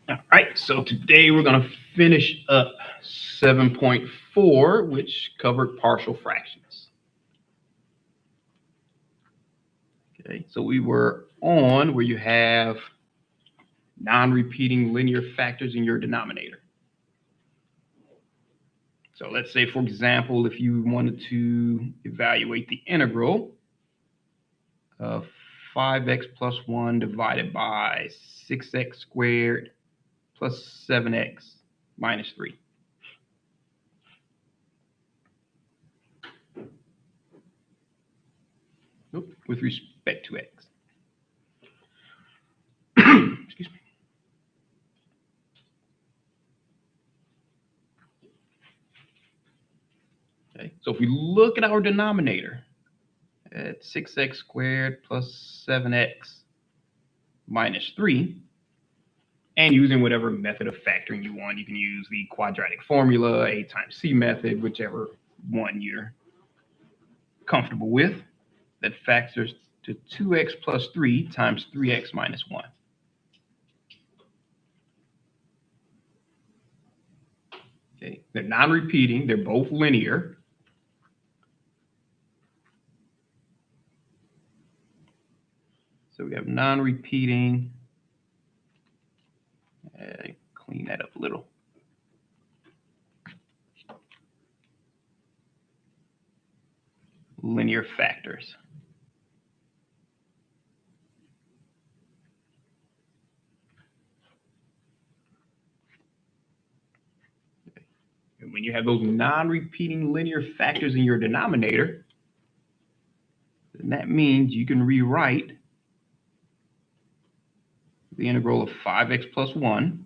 All right, so today we're going to finish up 7.4, which covered partial fractions. Okay, so we were on where you have non-repeating linear factors in your denominator. So let's say, for example, if you wanted to evaluate the integral of 5x plus 1 divided by 6x squared plus 7x minus 3. With respect to x. Excuse me. Okay, so if we look at our denominator at 6x squared plus 7x minus 3, and using whatever method of factoring you want, you can use the quadratic formula, A times C method, whichever one you're comfortable with, that factors to 2x plus 3 times 3x minus 1. Okay, they're non-repeating, they're both linear. So we have non-repeating. Clean that up a little. Linear factors. And when you have those non-repeating linear factors in your denominator, then that means you can rewrite the integral of 5x plus 1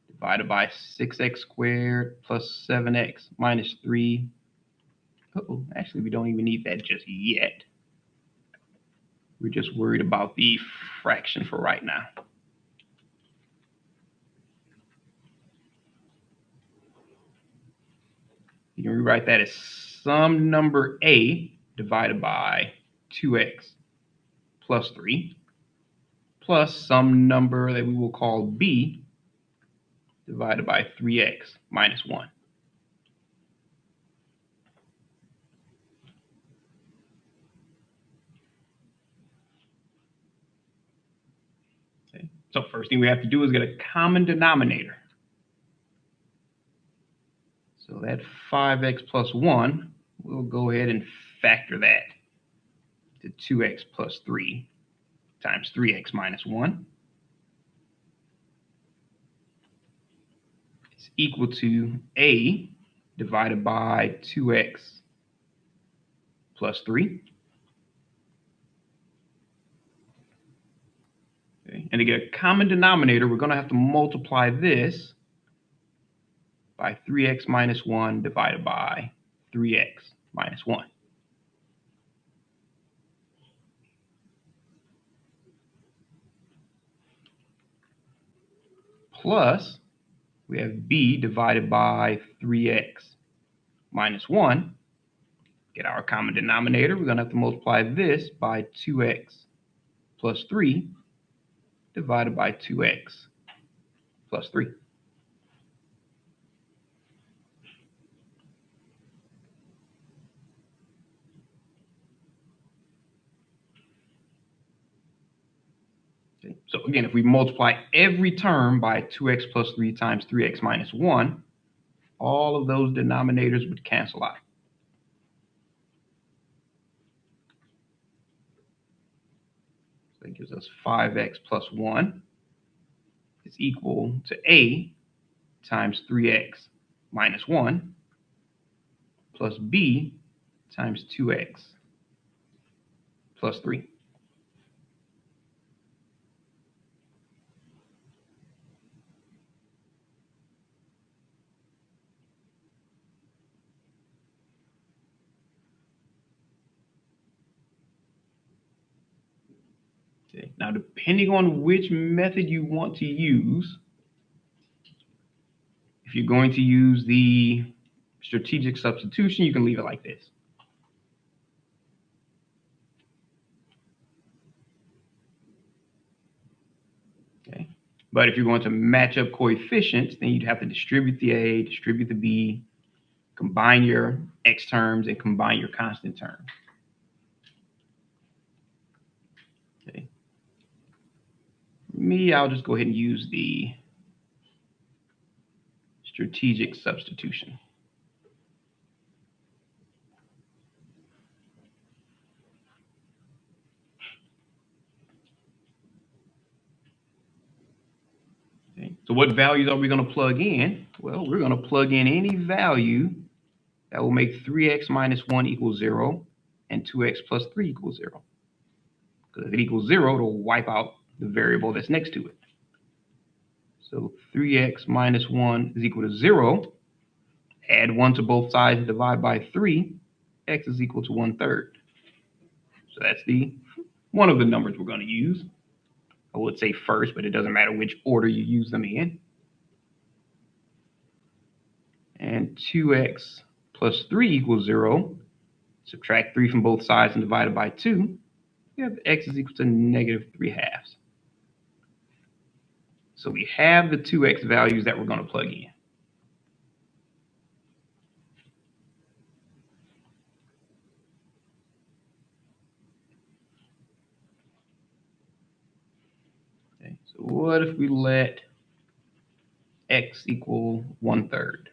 divided by 6x squared plus 7x minus 3. Actually, we don't even need that just yet. We're just worried about the fraction for right now. You can rewrite that as some number a divided by 2x plus 3 plus some number that we will call b divided by 3x minus 1. Okay. So first thing we have to do is get a common denominator. So that 5x plus 1, we'll go ahead and factor that to 2x plus 3 times 3x minus 1 is equal to a divided by 2x plus 3. Okay. And to get a common denominator, we're going to have to multiply this by 3x minus 1 divided by 3x minus 1. Plus, we have b divided by 3x minus 1. Get our common denominator, we're going to have to multiply this by 2x plus 3 divided by 2x plus 3. Okay. So again, if we multiply every term by 2x plus 3 times 3x minus 1, all of those denominators would cancel out. So that gives us 5x plus 1 is equal to a times 3x minus 1 plus b times 2x plus 3. Okay. Now, depending on which method you want to use, if you're going to use the strategic substitution, you can leave it like this. Okay. But if you're going to match up coefficients, then you'd have to distribute the A, distribute the B, combine your x terms, and combine your constant terms. Okay. Me, I'll just go ahead and use the strategic substitution. Okay. So what values are we going to plug in? Well, we're going to plug in any value that will make 3x minus 1 equals 0 and 2x plus 3 equals 0. Because if it equals 0, it'll wipe out the variable that's next to it. So 3x minus 1 is equal to 0. Add 1 to both sides and divide by 3. X is equal to 1/3. So that's one of the numbers we're going to use. I would say first, but it doesn't matter which order you use them in. And 2x plus 3 equals 0. Subtract 3 from both sides and divide it by 2. We have x is equal to -3/2. So we have the 2x values that we're going to plug in. Okay, so what if we let x equal 1/3?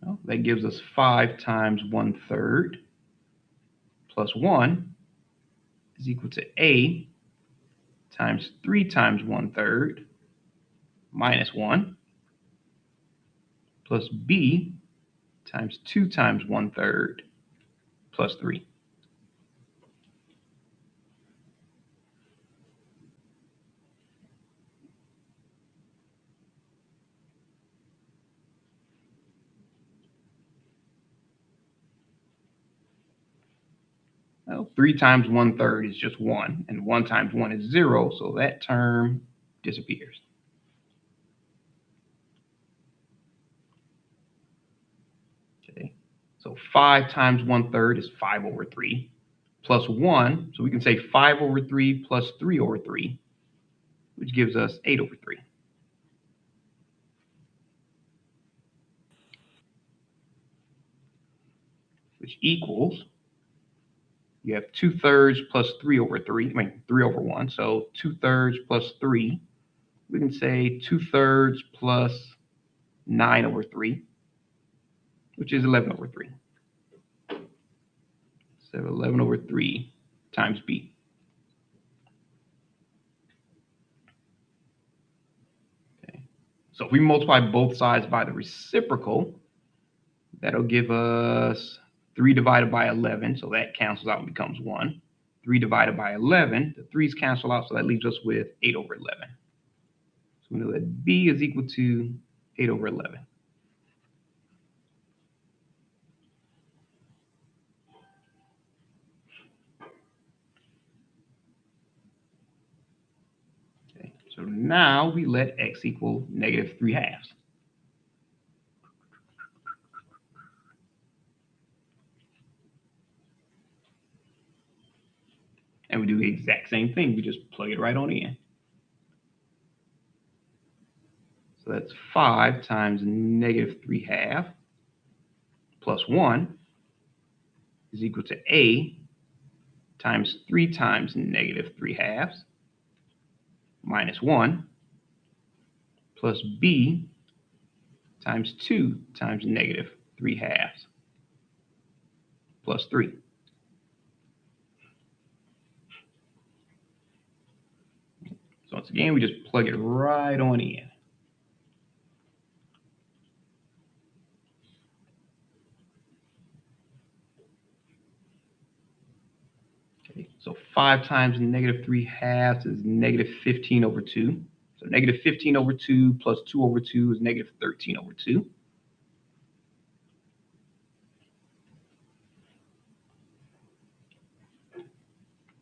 Well, that gives us 5 times 1/3 plus 1 is equal to a times 3 times 1/3 minus 1 plus b times 2 times 1/3 plus 3. Well, 3 times 1/3 is just 1, and 1 times 1 is 0, so that term disappears. Okay, so 5 times 1/3 is 5/3 plus 1, so we can say 5/3 plus 3/3, which gives us 8/3. Which equals, you have 2/3 plus 3/3, 3/1, so 2/3 plus 3. We can say 2/3 plus 9/3, which is 11/3. So 11/3 times b. Okay. So if we multiply both sides by the reciprocal, that'll give us 3 divided by 11, so that cancels out and becomes 1. 3 divided by 11, the 3's cancel out, so that leaves us with 8/11. So we know that b is equal to 8/11. Okay, so now we let x equal -3/2. And we do the exact same thing. We just plug it right on in. So that's 5 times -3/2 plus 1 is equal to a times 3 times -3/2 minus 1 plus b times 2 times -3/2 plus 3. So once again, we just plug it right on in. Okay, so 5 times -3/2 is -15/2. So -15/2 plus 2/2 is -13/2.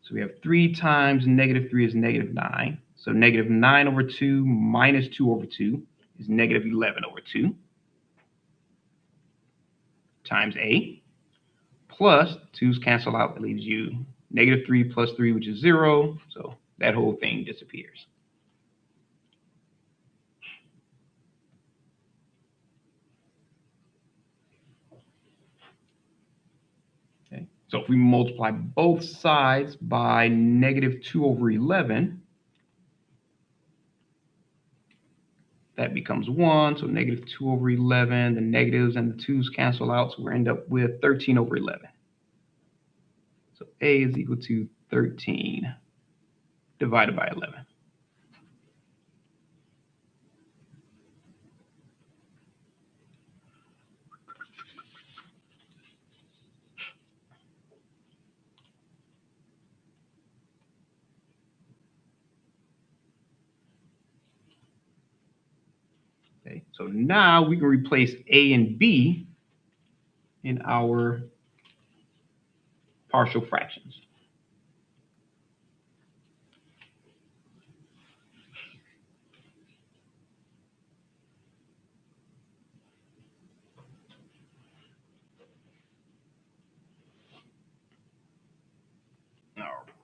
So we have 3 times -3 is -9. So -9/2 minus 2/2 is -11/2 times a. plus 2's cancel out. That leaves you negative 3 plus 3, which is 0. So that whole thing disappears. Okay. So if we multiply both sides by negative 2 over 11, that becomes 1. So negative 2 over 11, the negatives and the 2's cancel out. So we end up with 13 over 11. So A is equal to 13 divided by 11. Okay, so now we can replace A and B in our partial fractions.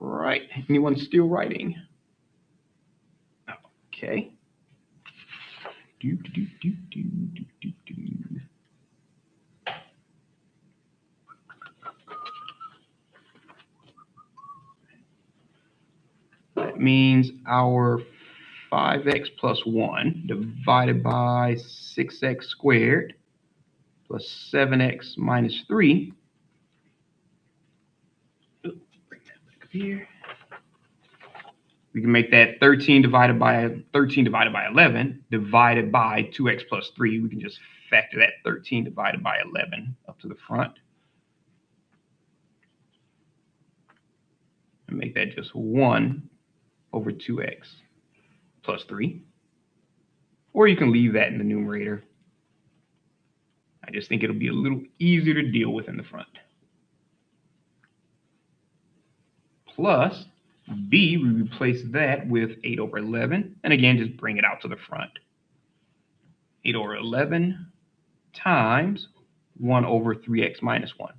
All right, anyone still writing? Okay. That means our 5x plus 1 divided by 6x squared plus 7x minus 3. Bring that back up here. We can make that 13 divided by 11 divided by 2x plus 3. We can just factor that 13 divided by 11 up to the front. And make that just 1 over 2x plus 3. Or you can leave that in the numerator. I just think it'll be a little easier to deal with in the front. Plus B, we replace that with 8 over 11. And again, just bring it out to the front. 8 over 11 times 1 over 3x minus 1.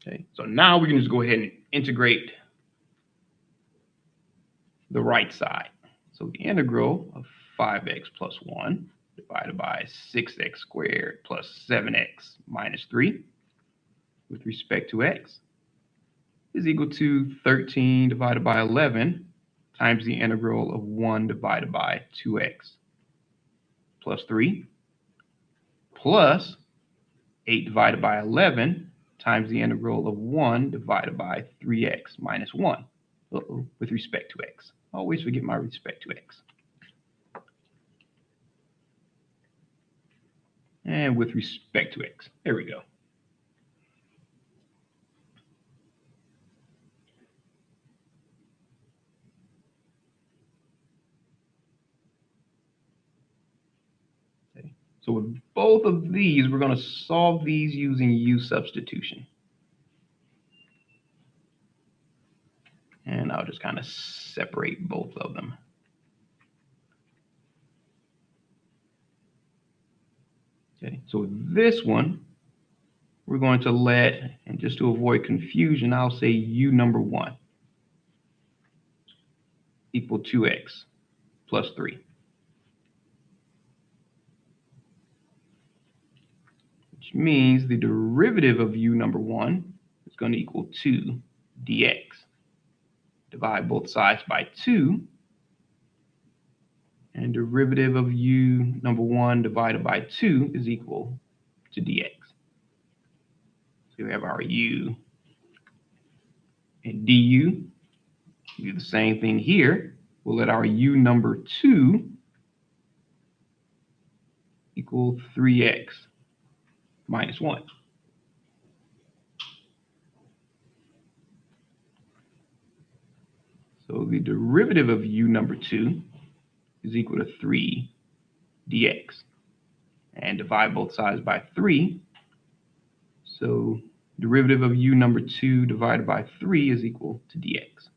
Okay, so now we can just go ahead and integrate the right side. So the integral of 5x plus 1 divided by 6x squared plus 7x minus 3 with respect to x is equal to 13 divided by 11 times the integral of 1 divided by 2x plus 3 plus 8 divided by 11 times the integral of 1 divided by 3x minus 1 with respect to x. I always forget my respect to x. And with respect to x. There we go. Okay. So with both of these, we're going to solve these using u substitution. And I'll just kind of separate both of them. Okay, so with this one, we're going to let, and just to avoid confusion, I'll say u number 1 equal 2x plus 3. Which means the derivative of u number 1 is going to equal 2 dx. Divide both sides by 2. And derivative of u number 1 divided by 2 is equal to dx. So we have our u and du. Do the same thing here. We'll let our u number 2 equal 3x minus 1. So the derivative of u number 2 is equal to 3 dx. And divide both sides by 3. So derivative of u number 2 divided by 3 is equal to dx.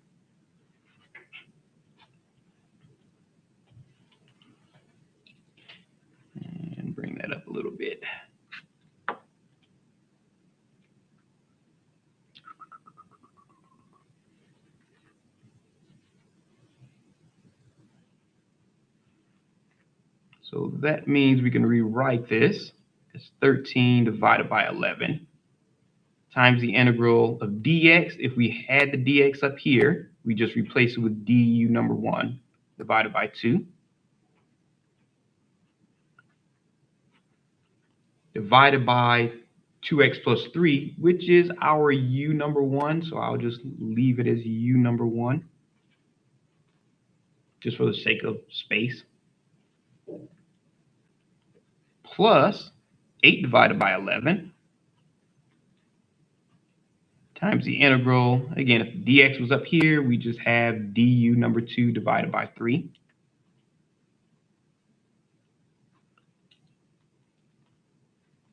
a little bit. So that means we can rewrite this as 13 divided by 11 times the integral of dx. If we had the dx up here, we just replace it with du number 1 divided by 2. Divided by 2x plus 3, which is our u number 1. So I'll just leave it as u number 1, just for the sake of space. Plus 8 divided by 11 times the integral. Again, if dx was up here, we just have du number 2 divided by 3.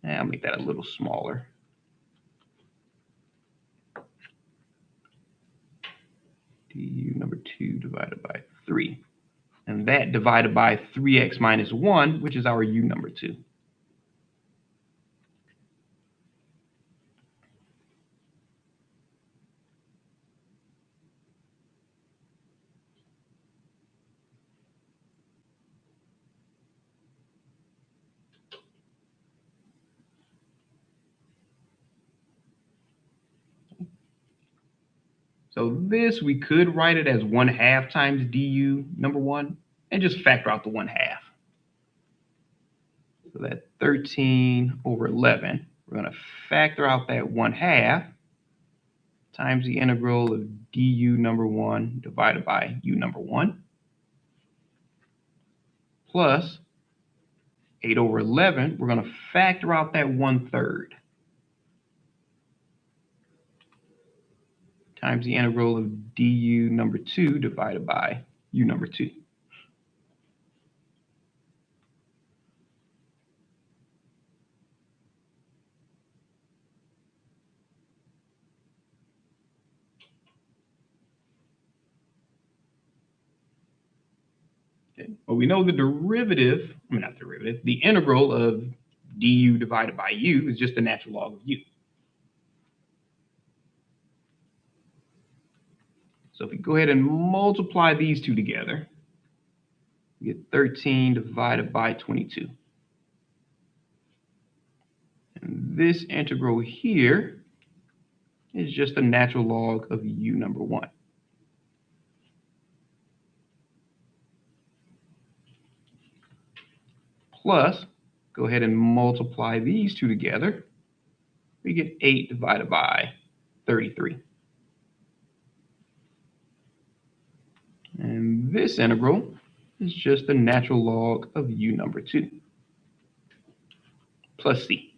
And I'll make that a little smaller. Du number 2 divided by 3. And that divided by 3x minus 1, which is our u number 2. So this, we could write it as 1/2 times du number 1 and just factor out the 1/2. So that 13 over 11, we're going to factor out that 1/2 times the integral of du number 1 divided by u number 1 plus 8 over 11, we're going to factor out that 1/3 times the integral of du number 2 divided by u number 2. Okay. Well, we know the derivative, not derivative, the integral of du divided by u is just the natural log of u. So if we go ahead and multiply these two together, we get 13 divided by 22. And this integral here is just the natural log of u number 1. Plus, go ahead and multiply these two together, we get 8 divided by 33. And this integral is just the natural log of u number 2 plus c.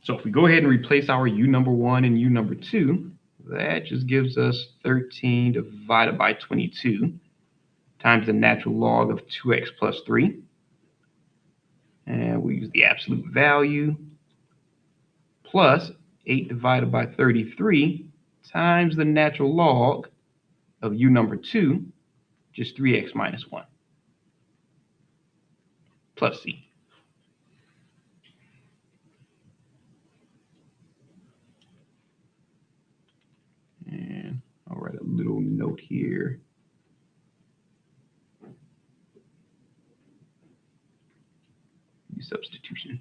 So if we go ahead and replace our u number 1 and u number 2, that just gives us 13 divided by 22 times the natural log of 2x plus 3. And we use the absolute value plus 8 divided by 33 times the natural log of u number 2, just 3x minus 1, plus c. And I'll write a little note here. Use substitution.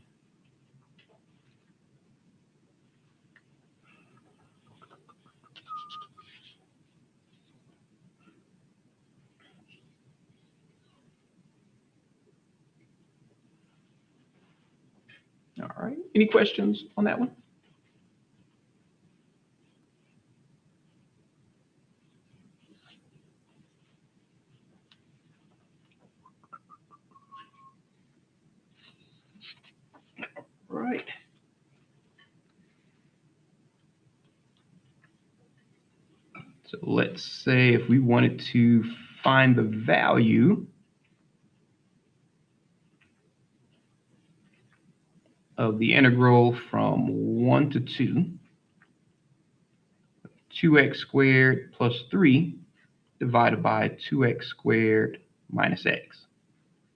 All right. Any questions on that one? All right. So let's say if we wanted to find the value of the integral from 1 to 2, 2x squared plus 3 divided by 2x squared minus x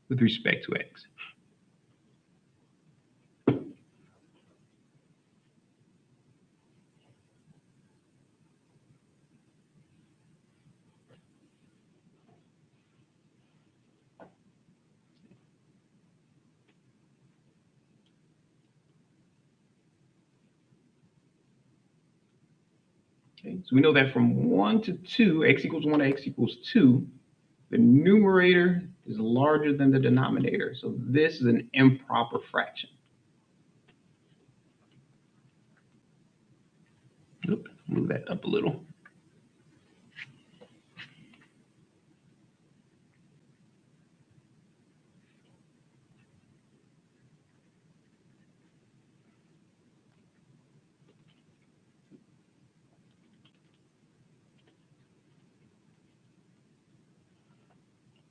with respect to x. Okay, so we know that from 1 to 2, x equals 1 to x equals 2, the numerator is larger than the denominator. So this is an improper fraction. Oop, move that up a little.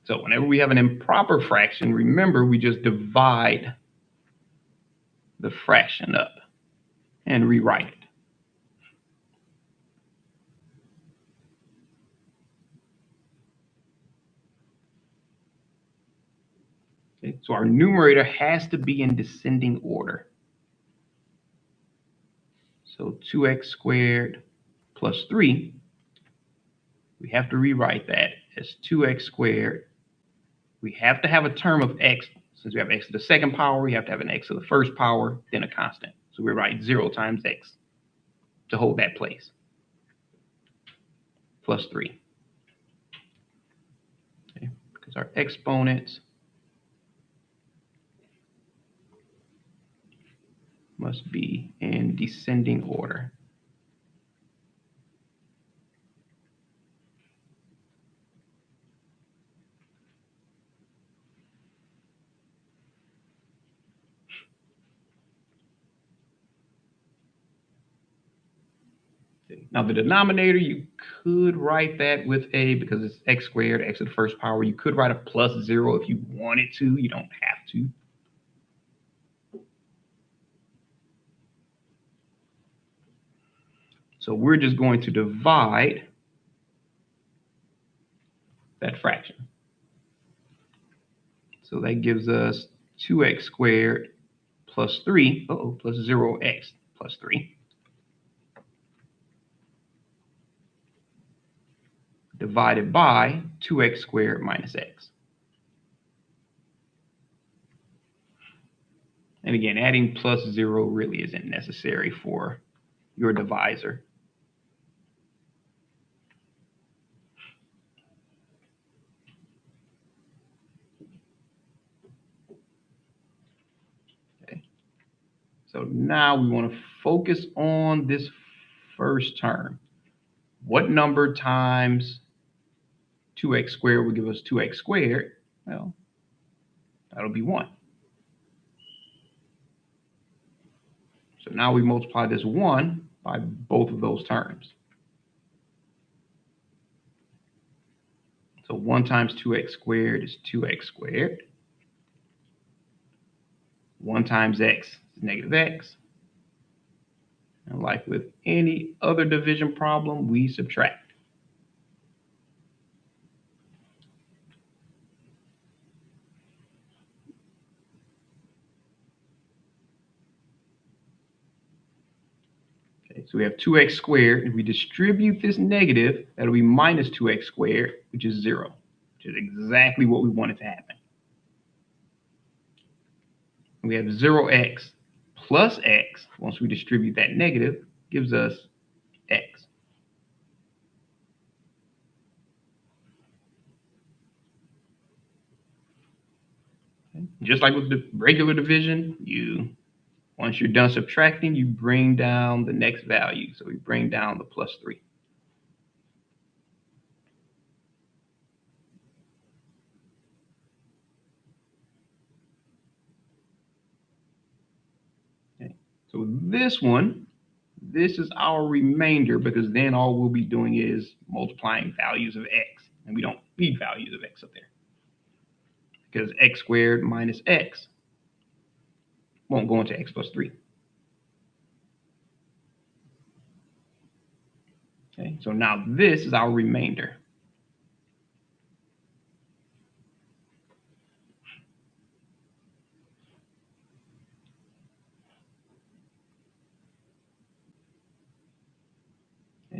So whenever we have an improper fraction, remember we just divide the fraction up and rewrite it. Okay, so our numerator has to be in descending order. So 2x squared plus 3, we have to rewrite that as 2x squared. We have to have a term of x. Since we have x to the second power, we have to have an x to the first power, then a constant. So we write 0 times x to hold that place, plus 3. Okay, because our exponents must be in descending order. Now the denominator, you could write that with a, because it's x squared, x to the first power, you could write a plus 0 if you wanted to. You don't have to. So we're just going to divide that fraction. So that gives us 2x squared plus 3, plus 0x plus 3. Divided by 2x squared minus x. And again, adding plus 0 really isn't necessary for your divisor. Okay. So now we want to focus on this first term. What number times 2x squared will give us 2x squared? Well, that'll be 1. So now we multiply this 1 by both of those terms. So 1 times 2x squared is 2x squared. 1 times x is negative x. And like with any other division problem, we subtract. Okay, so we have 2x squared. If we distribute this negative, that'll be minus 2x squared, which is 0, which is exactly what we wanted to happen. We have 0x plus x, once we distribute that negative, gives us x. Okay. Just like with the regular division, once you're done subtracting, you bring down the next value. So we bring down the plus 3. Okay. So this one, this is our remainder, because then all we'll be doing is multiplying values of x, and we don't need values of x up there, because x squared minus x won't go into x plus 3. Okay, so now this is our remainder.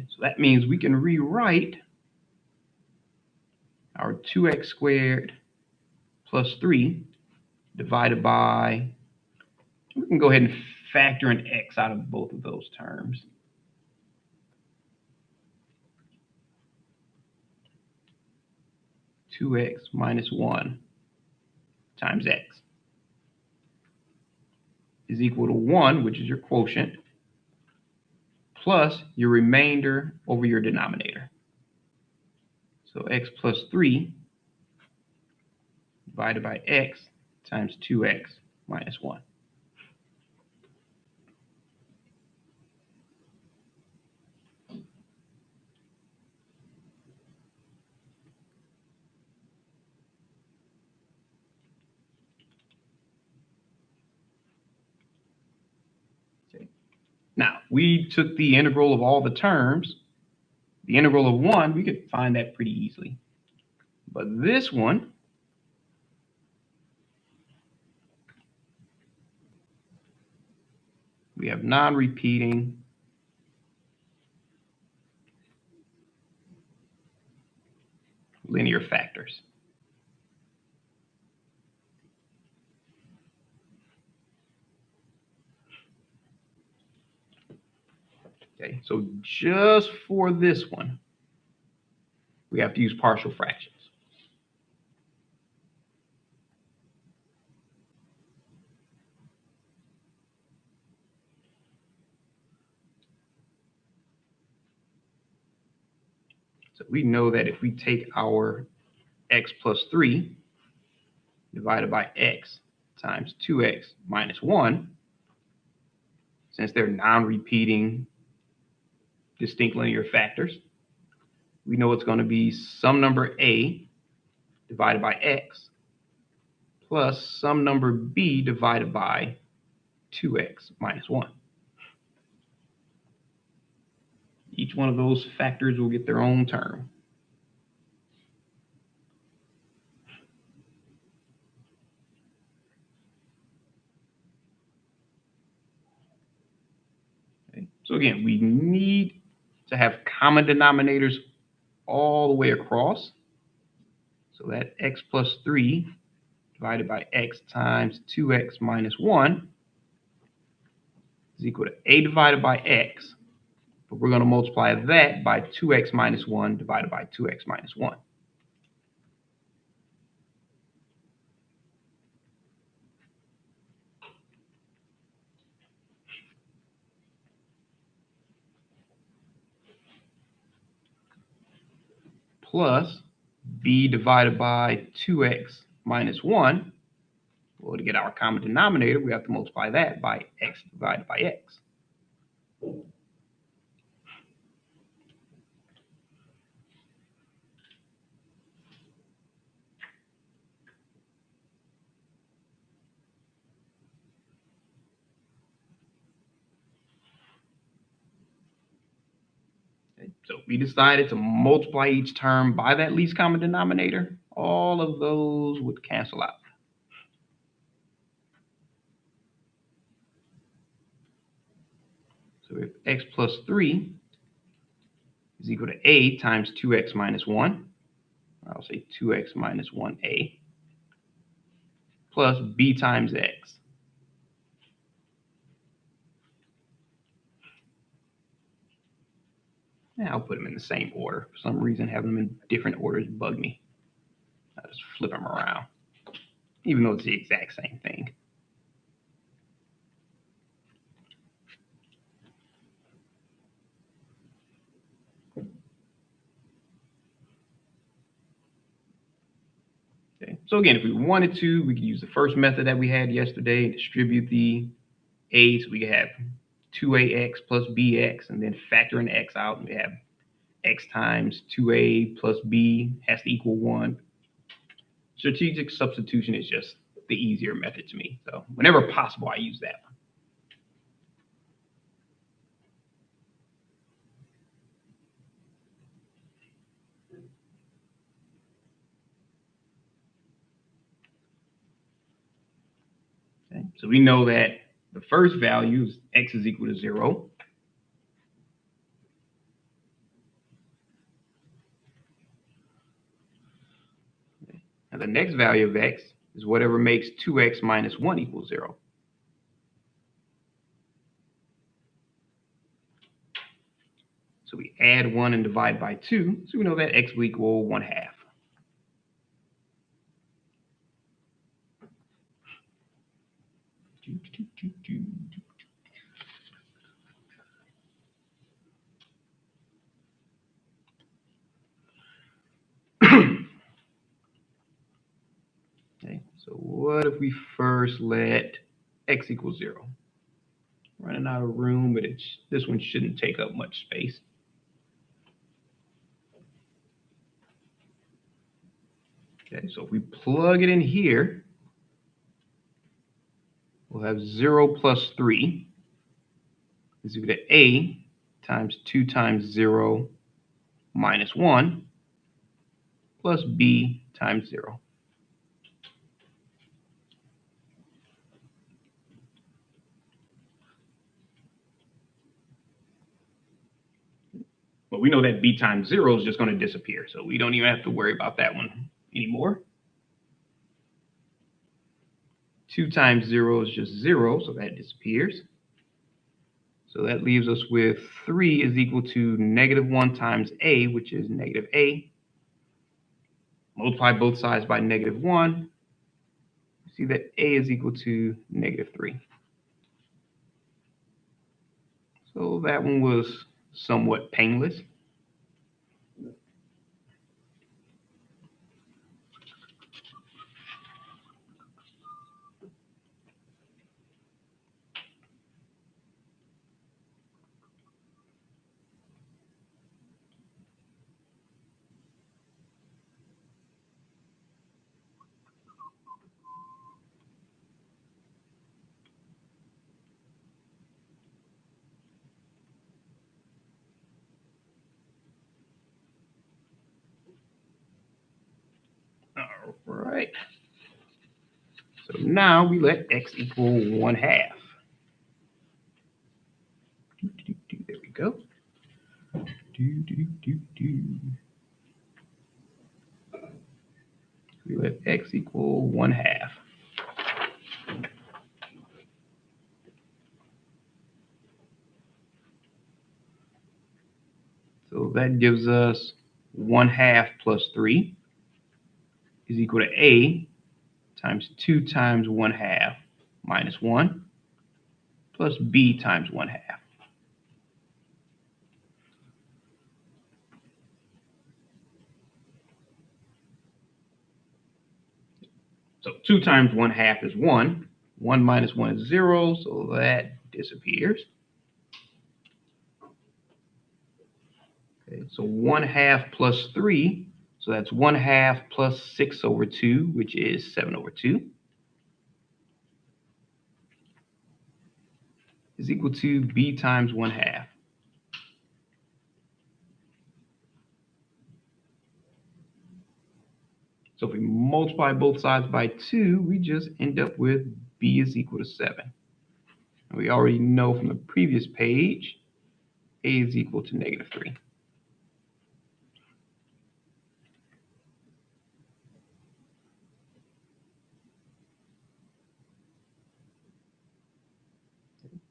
Okay, so that means we can rewrite our 2x squared plus 3 divided by, we can go ahead and factor an x out of both of those terms. Two x minus 1 times x is equal to 1, which is your quotient, plus your remainder over your denominator. So x plus 3 divided by x times 2x minus 1. Okay. Now, we took the integral of all the terms. The integral of 1, we could find that pretty easily. But this one, we have non-repeating linear factors. Okay, so just for this one, we have to use partial fractions. So we know that if we take our x plus 3 divided by x times 2x minus 1, since they're non-repeating distinct linear factors, we know it's going to be some number a divided by x plus some number b divided by 2x minus 1. Each one of those factors will get their own term. Okay. So again, we need to have common denominators all the way across. So that x plus 3 divided by x times 2x minus 1 is equal to a divided by x, but we're going to multiply that by 2x minus 1 divided by 2x minus 1. Plus b divided by 2x minus 1. Well, to get our common denominator, we have to multiply that by x divided by x. So we decided to multiply each term by that least common denominator. All of those would cancel out. So if x plus 3 is equal to a times 2x minus 1, I'll say 2x minus 1a, plus b times x. And I'll put them in the same order. For some reason, having them in different orders bug me. I'll just flip them around, even though it's the exact same thing. Okay. So again, if we wanted to, we could use the first method that we had yesterday and distribute the a, so we could have 2ax plus bx, and then factor an x out, and we have x times 2a plus b has to equal 1. Strategic substitution is just the easier method to me. So whenever possible, I use that one. Okay. So we know that the first value is x is equal to 0. And the next value of x is whatever makes 2x minus 1 equals 0. So we add 1 and divide by 2, so we know that x will equal 1/2. Okay, so what if we first let x equal 0? Running out of room, but this one shouldn't take up much space. Okay, so if we plug it in here, we'll have 0 plus 3 is equal to a times 2 times 0 minus 1 plus b times 0. But we know that b times 0 is just going to disappear, so we don't even have to worry about that one anymore. 2 times 0 is just 0, so that disappears. So that leaves us with 3 is equal to negative 1 times a, which is negative a. Multiply both sides by negative 1. You see that a is equal to negative 3. So that one was somewhat painless. All right. So now we let x equal 1/2. There we go. We let x equal 1/2. So that gives us 1/2 plus 3 is equal to a times 2 times 1/2 minus 1 plus b times 1/2. So 2 times 1/2 is 1. 1 minus 1 is 0, so that disappears. Okay, so 1/2 plus 3, so that's 1/2 plus 6 over 2, which is 7 over 2, is equal to b times 1/2. So if we multiply both sides by 2, we just end up with b is equal to 7. And we already know from the previous page, a is equal to negative 3.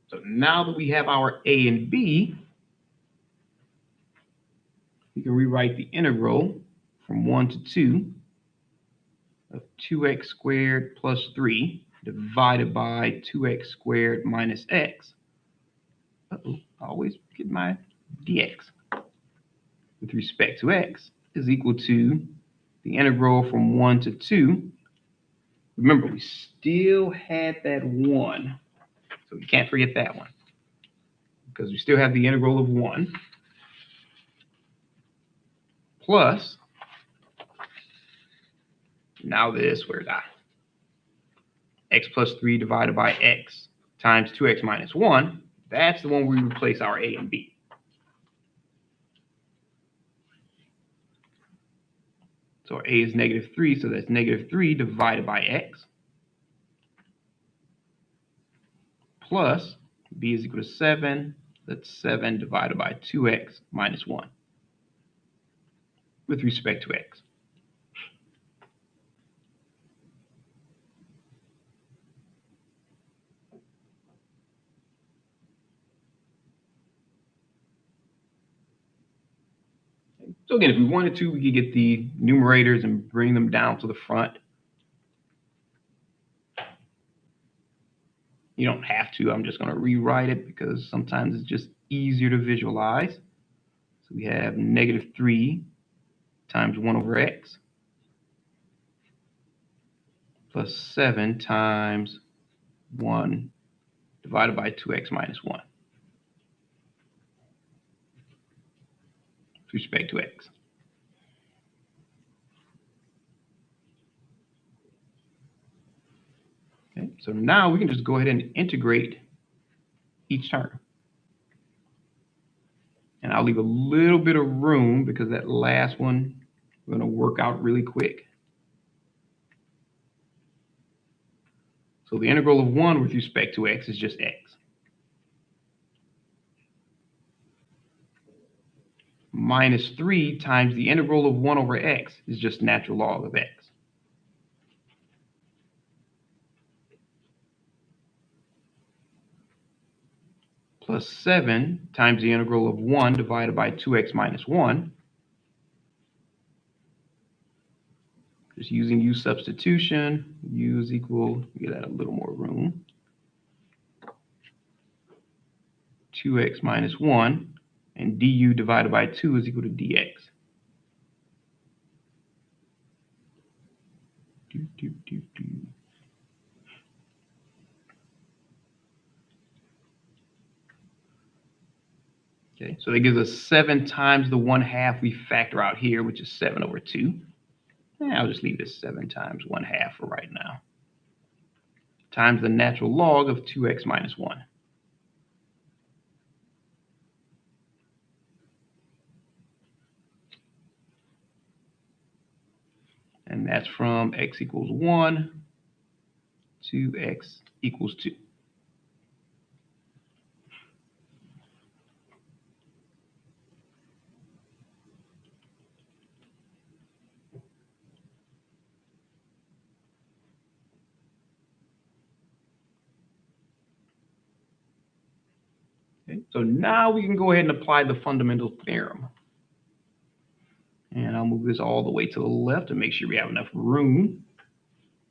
So now that we have our a and b, we can rewrite the integral from 1 to 2 of 2x squared plus 3 divided by 2x squared minus x. I always get my dx. With respect to x is equal to the integral from 1 to 2. Remember, we still had that 1, so we can't forget that one, because we still have the integral of 1 plus, now this, where's I? X plus 3 divided by x times 2x minus 1. That's the one where we replace our a and b. So our a is negative 3, so that's negative 3 divided by x plus b is equal to 7. That's 7 divided by 2x minus 1 with respect to x. So again, if we wanted to, we could get the numerators and bring them down to the front. You don't have to. I'm just going to rewrite it because sometimes it's just easier to visualize. So we have -3 times 1 over x plus 7 times 1 divided by 2x minus 1 with respect to x. Okay, so now we can just go ahead and integrate each term. And I'll leave a little bit of room because that last one we're going to work out really quick. So the integral of 1 with respect to x is just x. -3 times the integral of 1 over x is just natural log of x. Plus 7 times the integral of 1 divided by 2x minus 1. Just using u substitution, u is equal, get that a little more room, 2x minus 1, and du divided by 2 is equal to dx. Okay, so that gives us 7 times the 1/2 we factor out here, which is 7 over 2. And I'll just leave this 7 times 1/2 for right now, times the natural log of 2x minus 1. And that's from x equals 1 to x equals 2. Okay, so now we can go ahead and apply the fundamental theorem. And I'll move this all the way to the left to make sure we have enough room.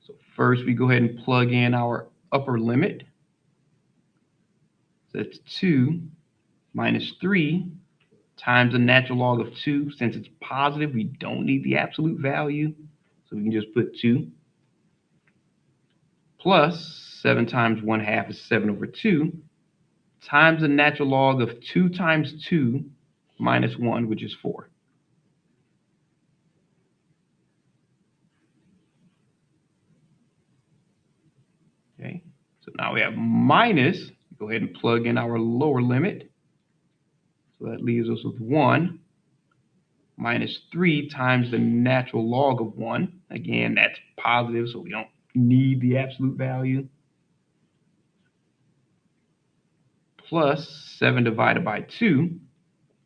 So first we go ahead and plug in our upper limit. So that's 2 minus 3 times the natural log of 2. Since it's positive, we don't need the absolute value. So we can just put 2 plus 7 times 1/2 is 7 over 2 times the natural log of 2 times 2 minus 1, which is 4. Okay, so now we have minus, go ahead and plug in our lower limit. So that leaves us with 1 minus 3 times the natural log of 1. Again, that's positive, so we don't need the absolute value. Plus 7 divided by 2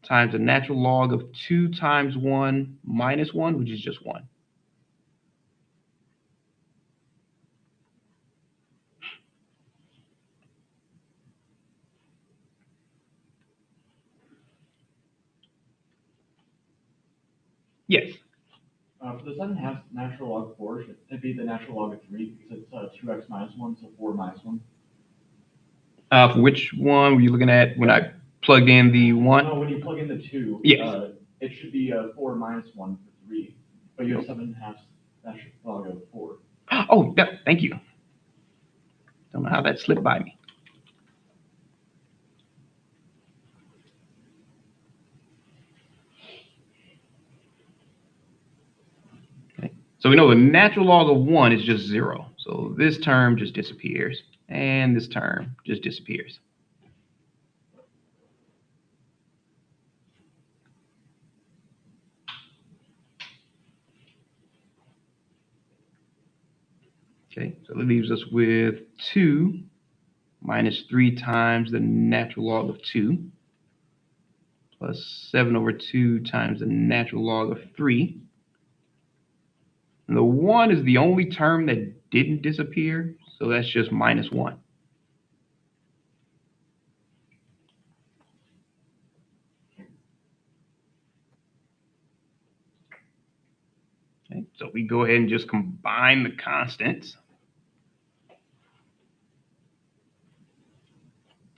times the natural log of 2 times 1 minus 1, which is just 1. Yes. For the 7/2 natural log of 4, should it be the natural log of 3 because it's 2x minus 1, so 4 minus 1? For which one were you looking at when I plugged in the 1? No, when you plug in the 2, yes. It should be 4 minus 1 for 3, but you have 7/2 natural log of 4. Oh, yeah, thank you. Don't know how that slipped by me. So we know the natural log of 1 is just 0. So this term just disappears, and this term just disappears. Okay, so that leaves us with 2 minus 3 times the natural log of 2 plus 7 over 2 times the natural log of 3. And the 1 is the only term that didn't disappear, so that's just minus 1. So we go ahead and just combine the constants.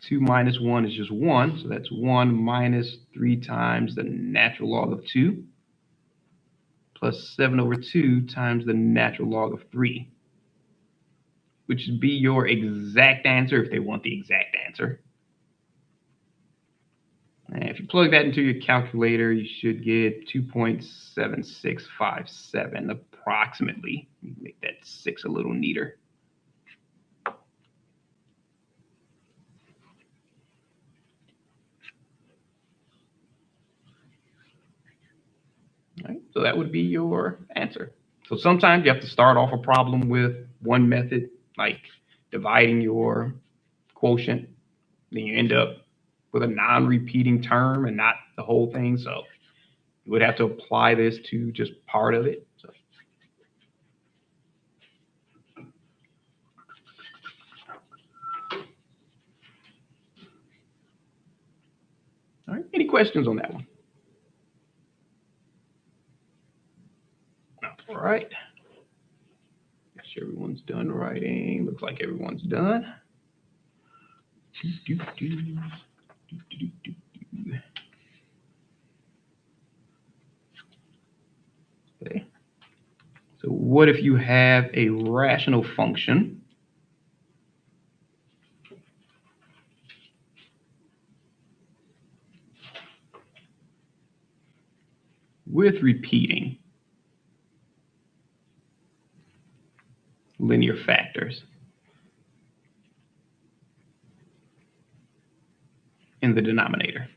2 minus 1 is just 1, so that's 1 minus 3 times the natural log of 2 plus 7 over 2 times the natural log of 3, which would be your exact answer if they want the exact answer. And if you plug that into your calculator, you should get 2.7657 approximately. You make that 6 a little neater. Right, so that would be your answer. So sometimes you have to start off a problem with one method, like dividing your quotient. Then you end up with a non-repeating term and not the whole thing. So you would have to apply this to just part of it. So. All right, any questions on that one? All right. Make sure everyone's done writing. Looks like everyone's done. Okay. So what if you have a rational function with repeating linear factors in the denominator?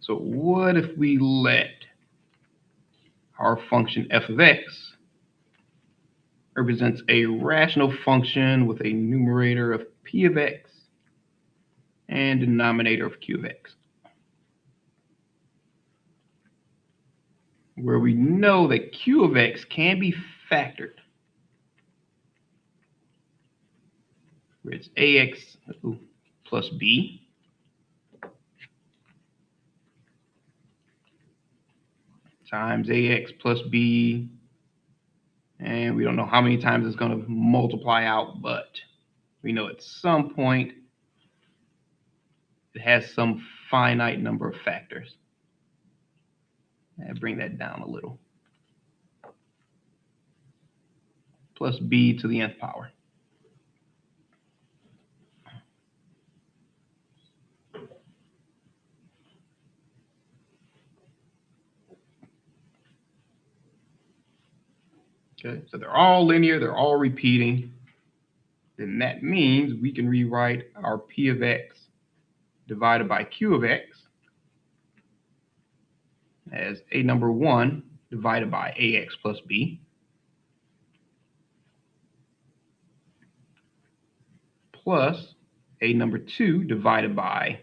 So what if we let our function f of x represents a rational function with a numerator of p of x and denominator of q of x, where we know that q of x can be factored, where it's ax plus b times ax plus b, and we don't know how many times it's going to multiply out, but we know at some point it has some finite number of factors. And bring that down a little. Plus b to the nth power. Okay, so they're all linear, they're all repeating. Then that means we can rewrite our p of x divided by q of x as a number 1 divided by ax plus b plus a number 2 divided by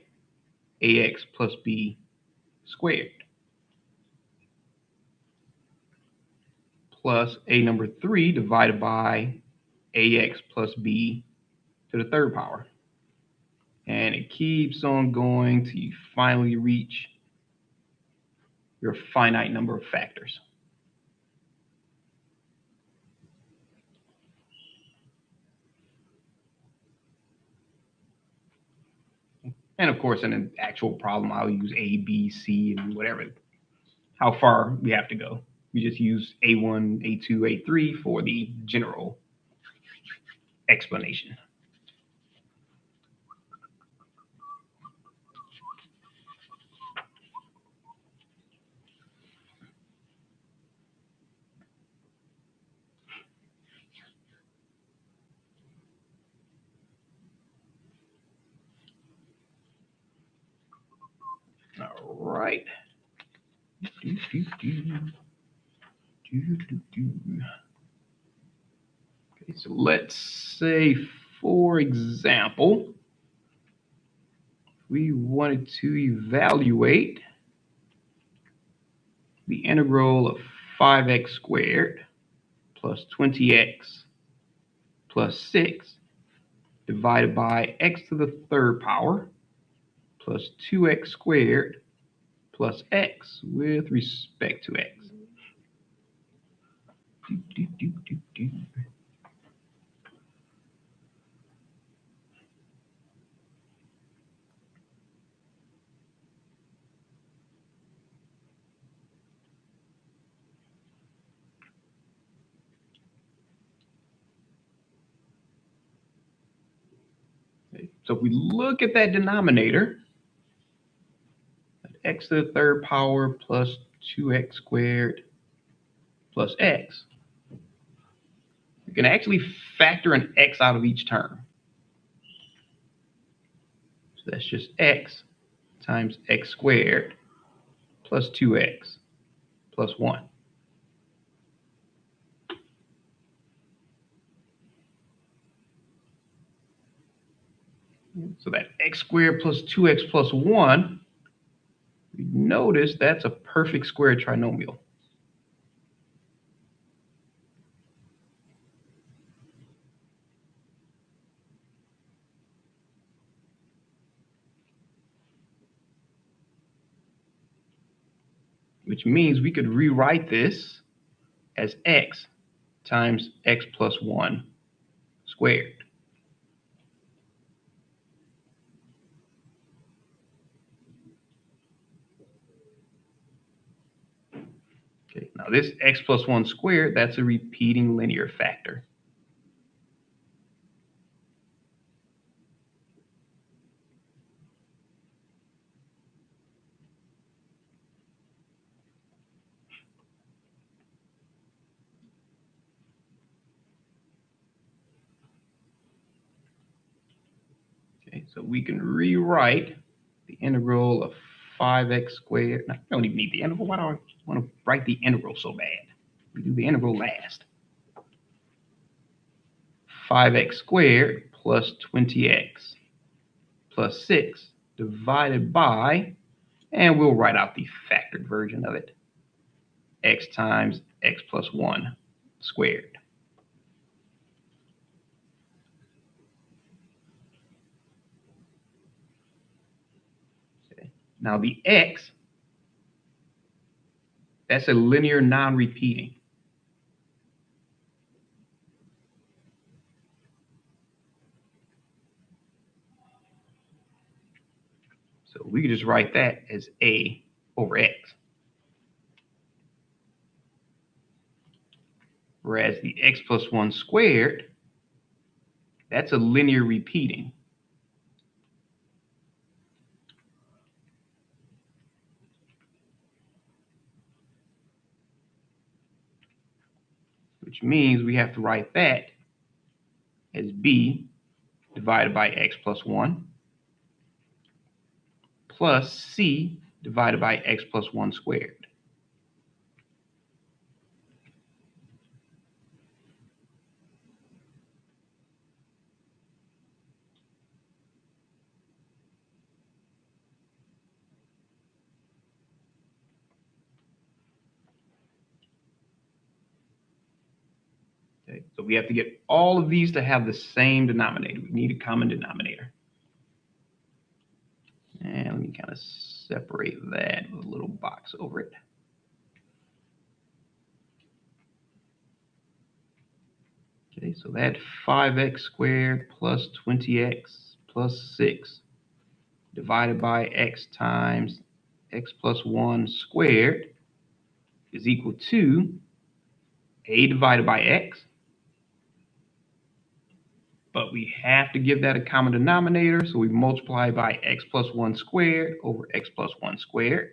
ax plus b squared plus a number 3 divided by ax plus b to the third power. And it keeps on going till you finally reach your finite number of factors. And of course, in an actual problem, I'll use A, B, C, and whatever, how far we have to go. We just use A1, A2, A3 for the general explanation. All right. Okay, so let's say, for example, we wanted to evaluate the integral of 5x squared plus 20x plus 6 divided by x to the third power plus 2x squared plus x with respect to x. Okay, so if we look at that denominator, x to the third power plus 2x squared plus x, we can actually factor an x out of each term. So that's just x times x squared plus 2x plus 1. So that x squared plus 2x plus 1, we notice that's a perfect square trinomial. Which means we could rewrite this as x times x plus 1 squared. Okay, now this x plus 1 squared, that's a repeating linear factor. Okay, so we can rewrite the integral of 5x squared. No, I don't even need the integral. Why do I want to write the integral so bad? We do the integral last. 5x squared plus 20x plus 6 divided by, and we'll write out the factored version of it, x times x plus 1 squared. Okay. Now the x, that's a linear non-repeating. So we can just write that as a over x. Whereas the x plus 1 squared, that's a linear repeating. Which means we have to write that as b divided by x plus 1 plus c divided by x plus 1 squared. Okay, so we have to get all of these to have the same denominator. We need a common denominator. And let me kind of separate that with a little box over it. Okay, so that 5x squared plus 20x plus 6 divided by x times x plus 1 squared is equal to a divided by x. But we have to give that a common denominator, so we multiply by x plus 1 squared over x plus 1 squared.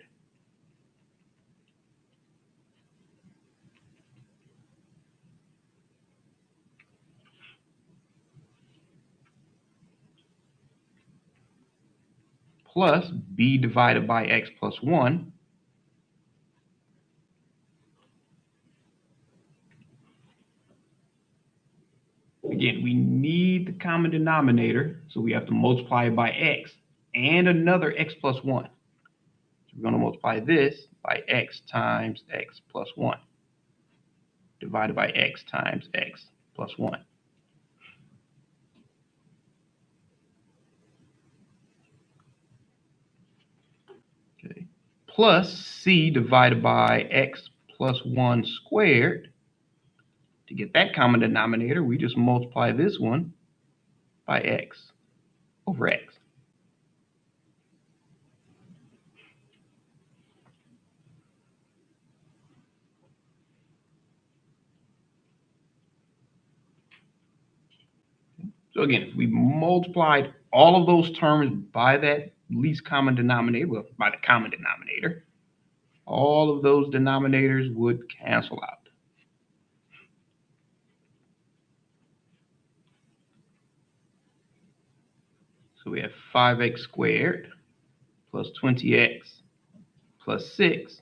Plus b divided by x plus 1. Again, we need the common denominator, so we have to multiply it by x and another x plus 1. So we're going to multiply this by x times x plus 1, divided by x times x plus 1. Okay. Plus c divided by x plus 1 squared. To get that common denominator, we just multiply this one by x over x. So again, we multiplied all of those terms by that least common denominator, well, by the common denominator. All of those denominators would cancel out. So we have 5x squared plus 20x plus 6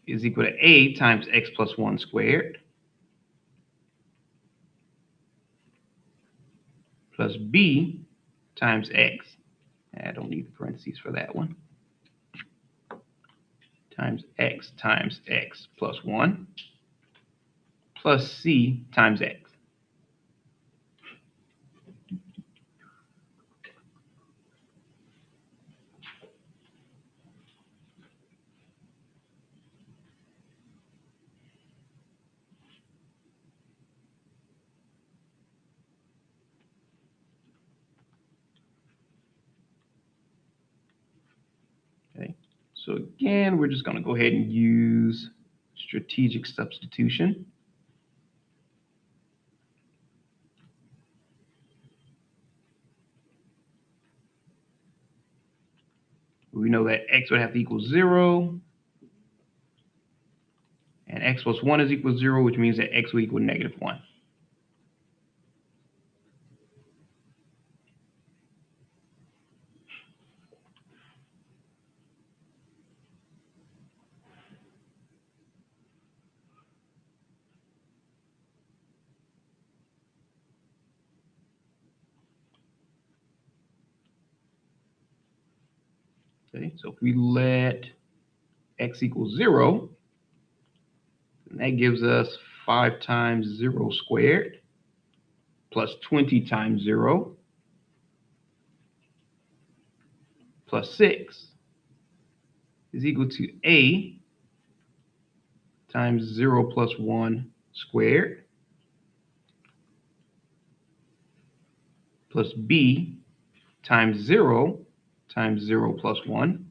is equal to a times x plus 1 squared plus b times x. I don't need the parentheses for that one. Times x plus 1 plus c times x. Okay, so again, we're just going to go ahead and use strategic substitution. We know that x would have to equal 0, and x plus 1 is equal to 0, which means that x will equal -1. Okay, so if we let x equal 0, then that gives us 5 times 0 squared plus 20 times 0 plus 6 is equal to a times 0 plus 1 squared plus b times 0 plus 1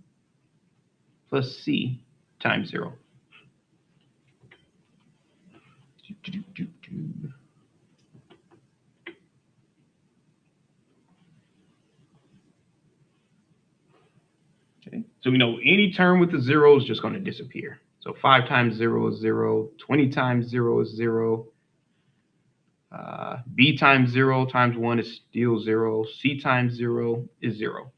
plus c times 0. Okay, so we know any term with a 0 is just going to disappear. So 5 times 0 is 0, 20 times 0 is 0, b times 0 times 1 is still 0, c times 0 is 0.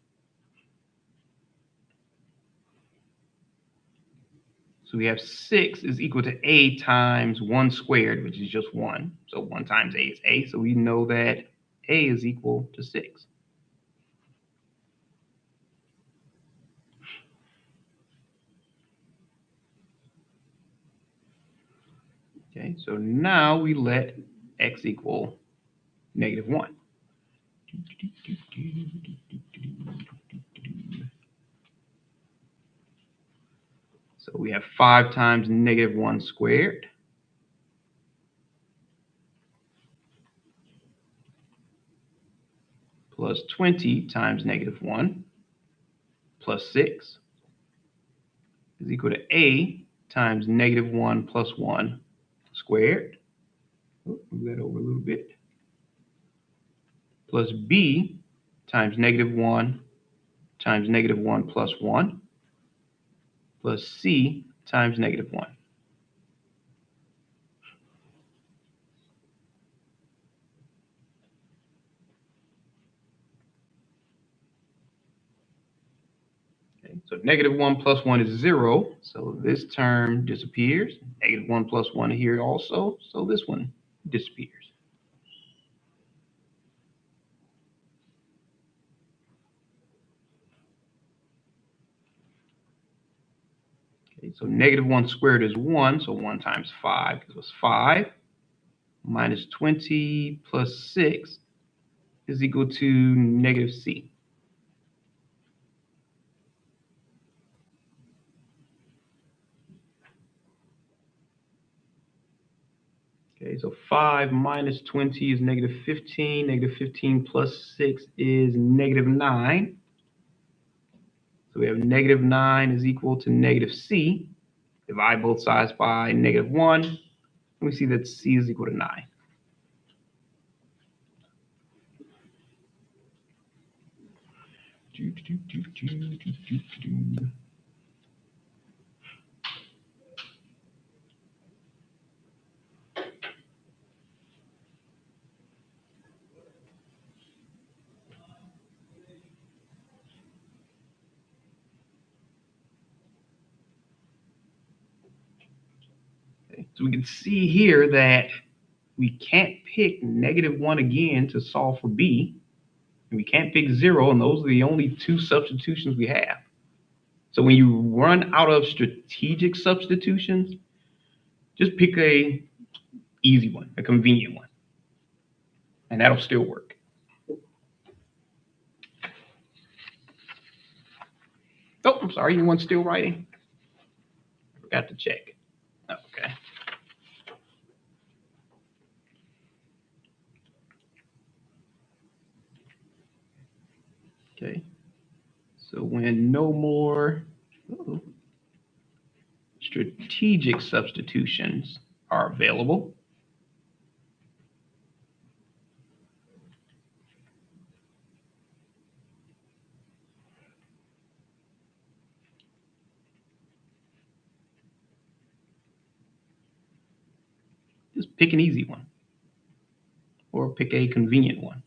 So we have 6 is equal to a times 1 squared, which is just 1. So 1 times a is a. So we know that a is equal to 6. Okay, so now we let x equal -1. So we have 5 times -1 squared plus 20 times -1 plus 6 is equal to a times -1 plus 1 squared. Move that over a little bit. Plus b times -1 times -1 plus 1 plus c times -1. Okay, so -1 plus 1 is 0, so this term disappears. -1 plus 1 here also, so this one disappears. Okay, so -1 squared is 1, so 1 times 5 gives us 5. Minus 20 plus 6 is equal to negative c. Okay, so 5 minus 20 is negative 15. Negative 15 plus 6 is negative 9. So we have negative 9 is equal to negative c. Divide both sides by -1. And we see that c is equal to 9. Okay, so we can see here that we can't pick -1 again to solve for b. And we can't pick 0, and those are the only two substitutions we have. So when you run out of strategic substitutions, just pick a easy one, a convenient one, and that'll still work. Oh, I'm sorry, you want still writing? I forgot to check. Okay. Okay. So when no more strategic substitutions are available, just pick an easy one or pick a convenient one.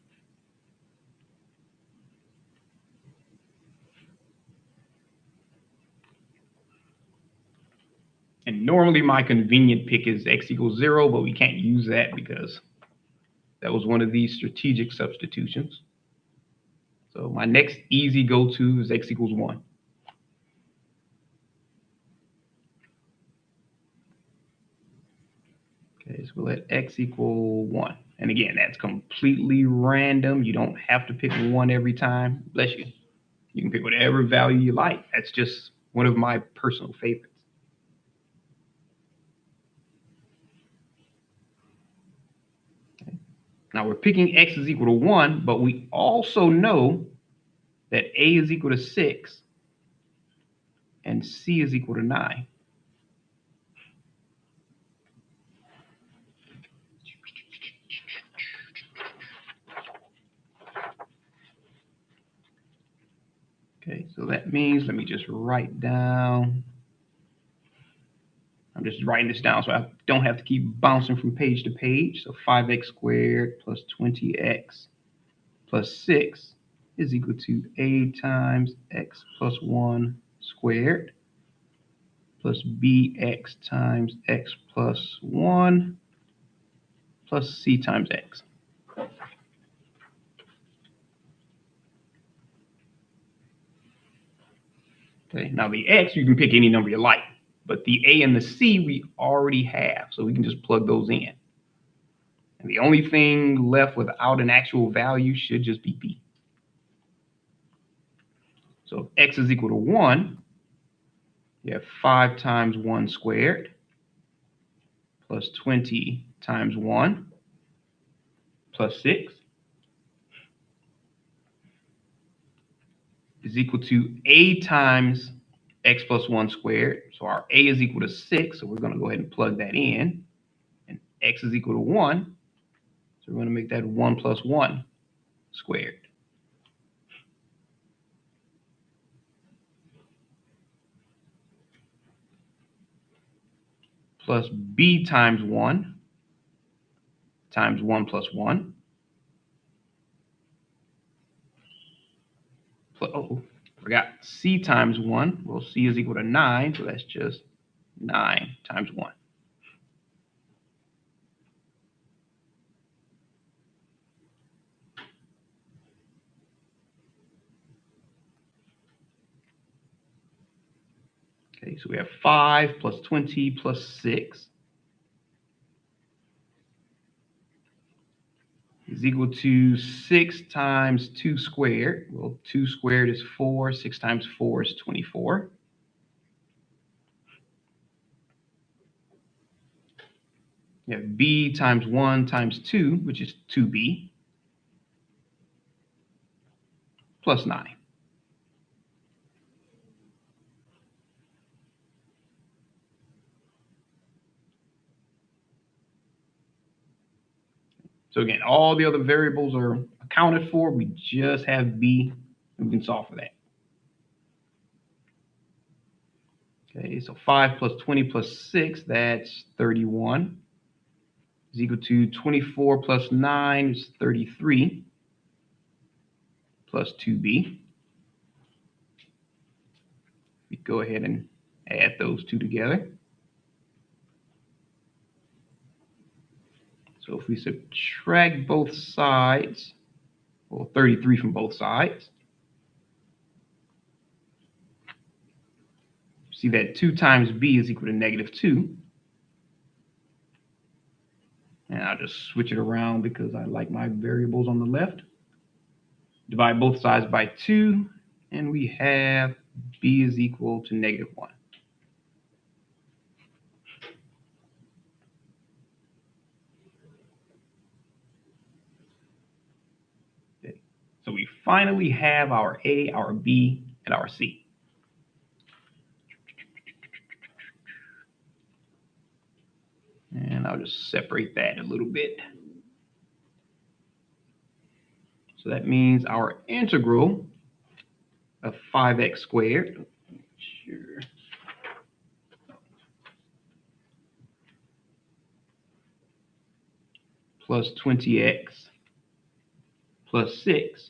And normally my convenient pick is x equals 0, but we can't use that because that was one of these strategic substitutions. So my next easy go-to is x equals 1. Okay, so we'll let x equal 1. And again, that's completely random. You don't have to pick 1 every time. Bless you. You can pick whatever value you like. That's just one of my personal favorites. Okay. Now we're picking x is equal to 1, but we also know that a is equal to 6 and c is equal to 9. Okay, so that means, let me just write down. I'm just writing this down so I don't have to keep bouncing from page to page. So 5x squared plus 20x plus 6 is equal to a times x plus 1 squared plus bx times x plus 1 plus c times x. Okay, now the x, you can pick any number you like, but the a and the c we already have, so we can just plug those in. And the only thing left without an actual value should just be b. So if x is equal to 1, you have 5 times 1 squared plus 20 times 1 plus 6 is equal to a times x plus 1 squared. So our a is equal to 6, so we're going to go ahead and plug that in. And x is equal to 1, so we're going to make that 1 plus 1 squared. Plus b times 1 times 1 plus 1. Forgot c times 1. Well, c is equal to 9, so that's just 9 times 1. Okay, so we have 5 plus 20 plus 6 is equal to 6 times 2 squared. Well, 2 squared is 4. 6 times 4 is 24. You have b times 1 times 2, which is 2b, plus 9. So again, all the other variables are accounted for. We just have b, and we can solve for that. Okay, so 5 plus 20 plus 6, that's 31, is equal to 24 plus 9 is 33, plus 2b. We go ahead and add those two together. So if we subtract both sides, well, 33 from both sides, see that 2 times b is equal to negative 2. And I'll just switch it around because I like my variables on the left. Divide both sides by 2, and we have b is equal to negative 1. Okay. So we finally have our a, our b, and our c. And I'll just separate that a little bit. So that means our integral of 5x squared, sure, plus 20x plus 6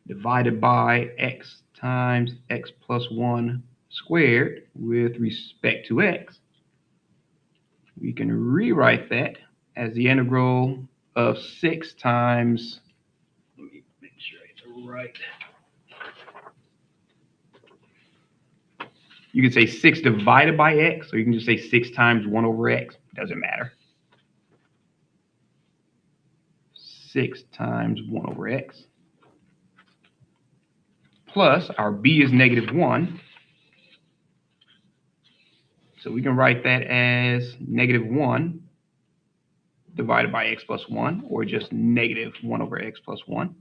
divided by x times x plus 1 squared with respect to x. We can rewrite that as the integral of 6 times, let me make sure it's right. You can say 6 divided by x, or you can just say 6 times 1 over x. Doesn't matter. 6 times 1 over x. Plus, our b is negative 1. So we can write that as negative 1 divided by x plus 1, or just negative 1 over x plus 1.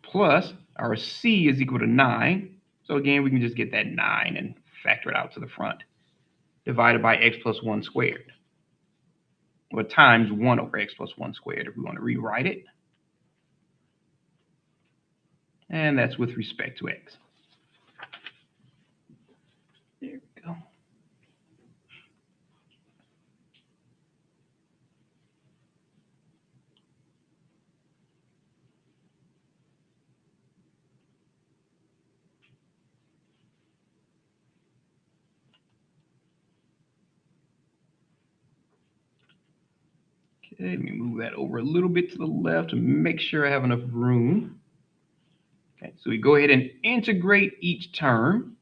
Plus, our c is equal to 9. So again, we can just get that 9 and factor it out to the front. Divided by x plus 1 squared. Or times 1 over x plus 1 squared if we want to rewrite it. And that's with respect to x. There we go. Okay, let me move that over a little bit to the left to make sure I have enough room. Okay, so we go ahead and integrate each term.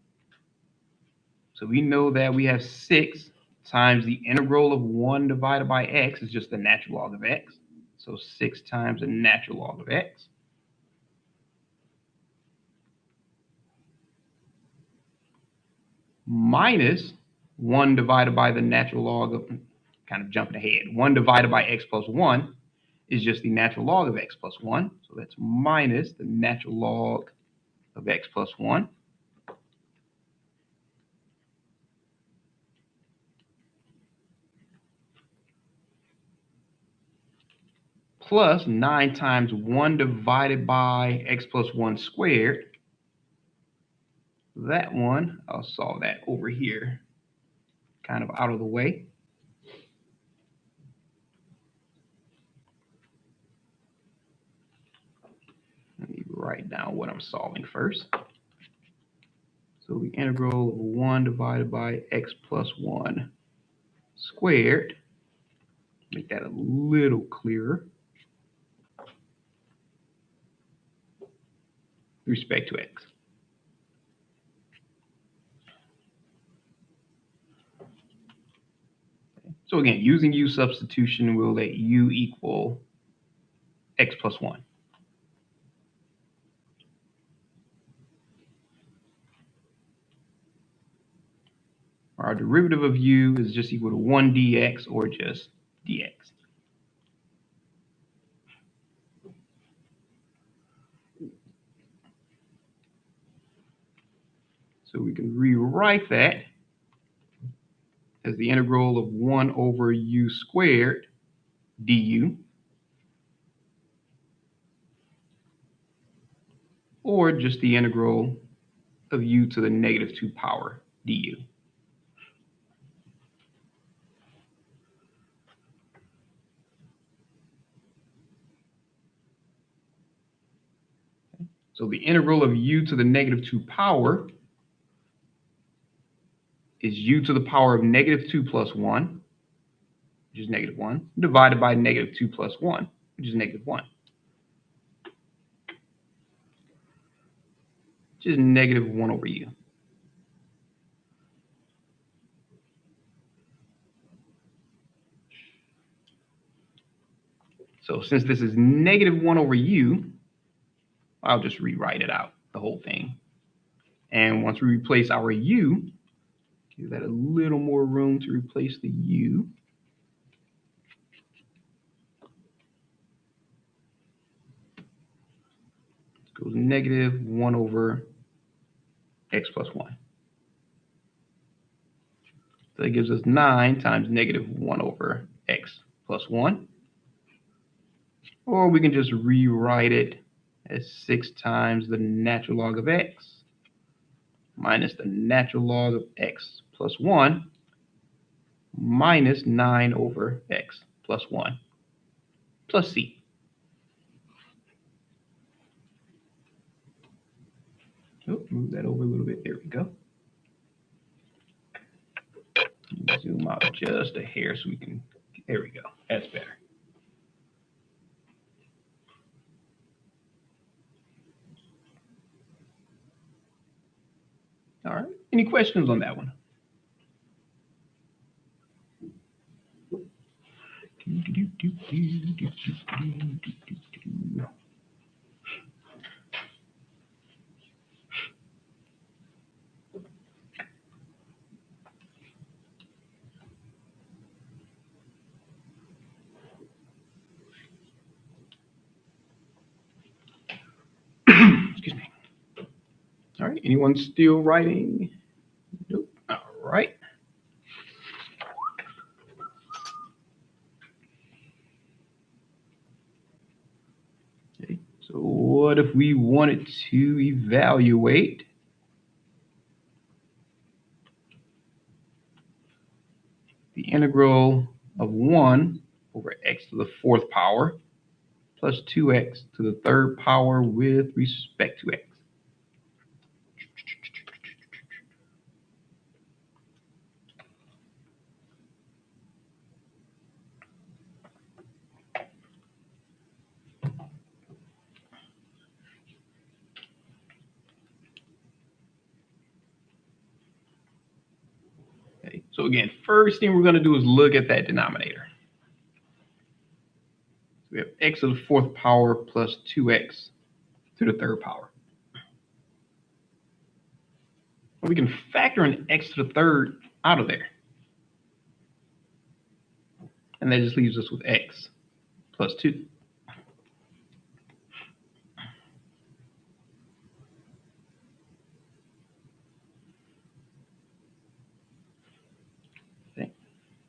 So we know that we have 6 times the integral of 1 divided by x is just the natural log of x. So 6 times the natural log of x. Minus 1 divided by the natural log of, kind of jumping ahead, 1 divided by x plus 1 is just the natural log of x plus 1. So that's minus the natural log of x plus 1. Plus 9 times 1 divided by x plus 1 squared. That one, I'll solve that over here, kind of out of the way. Let me write down what I'm solving first. So the integral of 1 divided by x plus 1 squared. Make that a little clearer. respect to x. So again, using u substitution, we'll let u equal x plus 1. Our derivative of u is just equal to 1 dx or just dx. So we can rewrite that as the integral of 1 over u squared du, or just the integral of u to the negative 2 power du. So the integral of u to the negative 2 power is u to the power of negative 2 plus 1, which is negative 1, divided by negative 2 plus 1, which is negative 1, which is negative 1 over u. So since this is negative 1 over u, I'll just rewrite it out, the whole thing. And once we replace our u, give that a little more room to replace the u. It goes negative 1 over x plus 1. So that gives us 9 times negative 1 over x plus 1. Or we can just rewrite it as 6 times the natural log of x minus the natural log of x plus 1 minus 9 over x plus 1 plus c. Oh, move that over a little bit. There we go. Zoom out just a hair so we can, there we go. That's better. All right. Any questions on that one? Excuse me. All right. Anyone still writing? Nope. All right. Okay. So what if we wanted to evaluate the integral of 1 over x to the 4th power plus 2x to the 3rd power with respect to x? Okay. So again, first thing we're going to do is look at that denominator. We have x to the 4th power plus 2x to the 3rd power. We can factor an x to the 3rd out of there. And that just leaves us with x plus 2. Okay.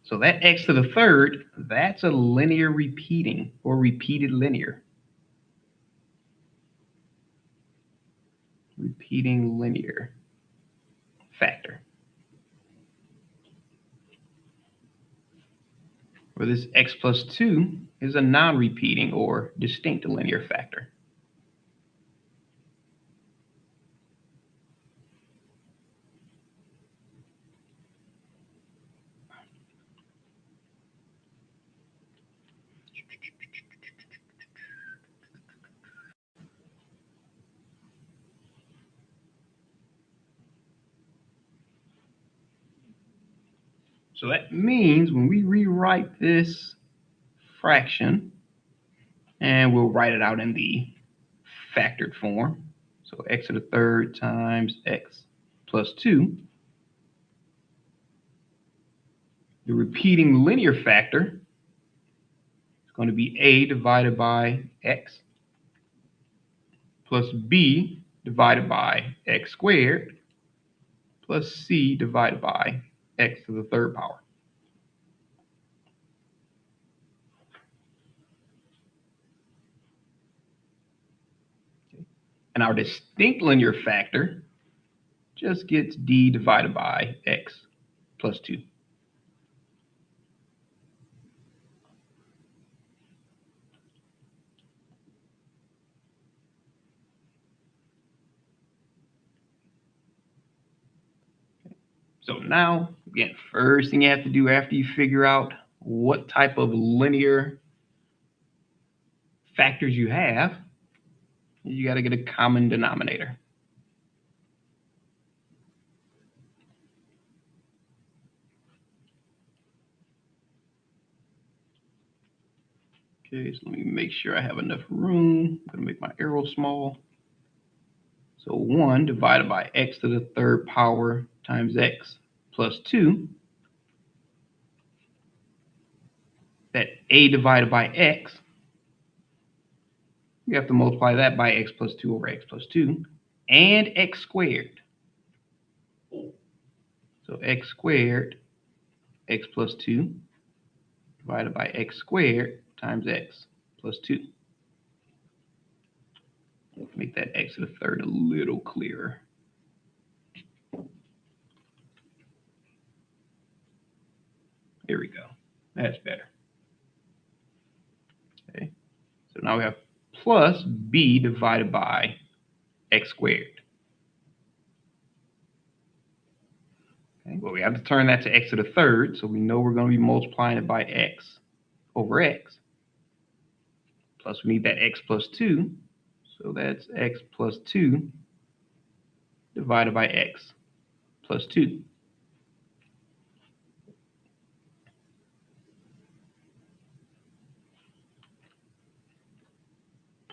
So that x to the 3rd, that's a linear repeating or repeated linear. Repeating linear factor. Where this x plus 2 is a non-repeating or distinct linear factor. So that means when we rewrite this fraction, and we'll write it out in the factored form. So x to the third times x plus 2. The repeating linear factor is going to be a divided by x plus b divided by x squared plus c divided by x to the third power. And our distinct linear factor just gets d divided by x plus 2. So now, again, first thing you have to do after you figure out what type of linear factors you have, you got to get a common denominator. Okay, so let me make sure I have enough room. I'm going to make my arrow small. So 1 divided by x to the third power times x plus 2. That a divided by x, we have to multiply that by x plus 2 over x plus 2, and x squared. So x squared, x plus 2, divided by x squared times x plus 2. Let's make that x to the third a little clearer. Here we go. That's better. Okay. So now we have plus b divided by x squared. Okay. Well, we have to turn that to x to the third, so we know we're going to be multiplying it by x over x. Plus we need that x plus 2, so that's x plus 2 divided by x plus 2.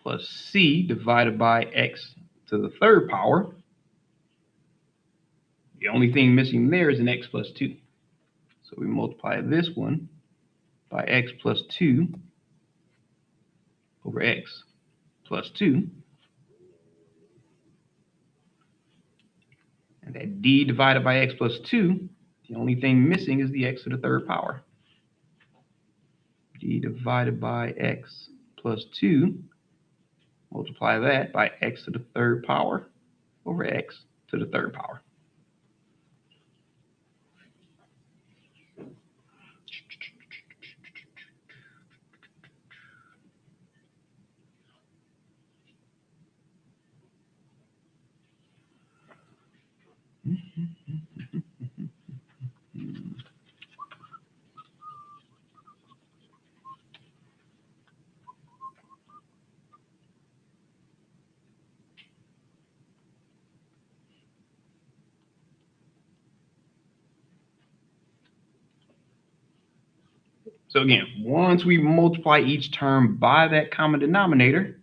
Plus c divided by x to the third power. The only thing missing there is an x plus 2. So we multiply this one by x plus 2 over x plus 2. And that d divided by x plus 2, the only thing missing is the x to the third power. D divided by x plus 2, multiply that by x to the third power over x to the third power. So again, once we multiply each term by that common denominator,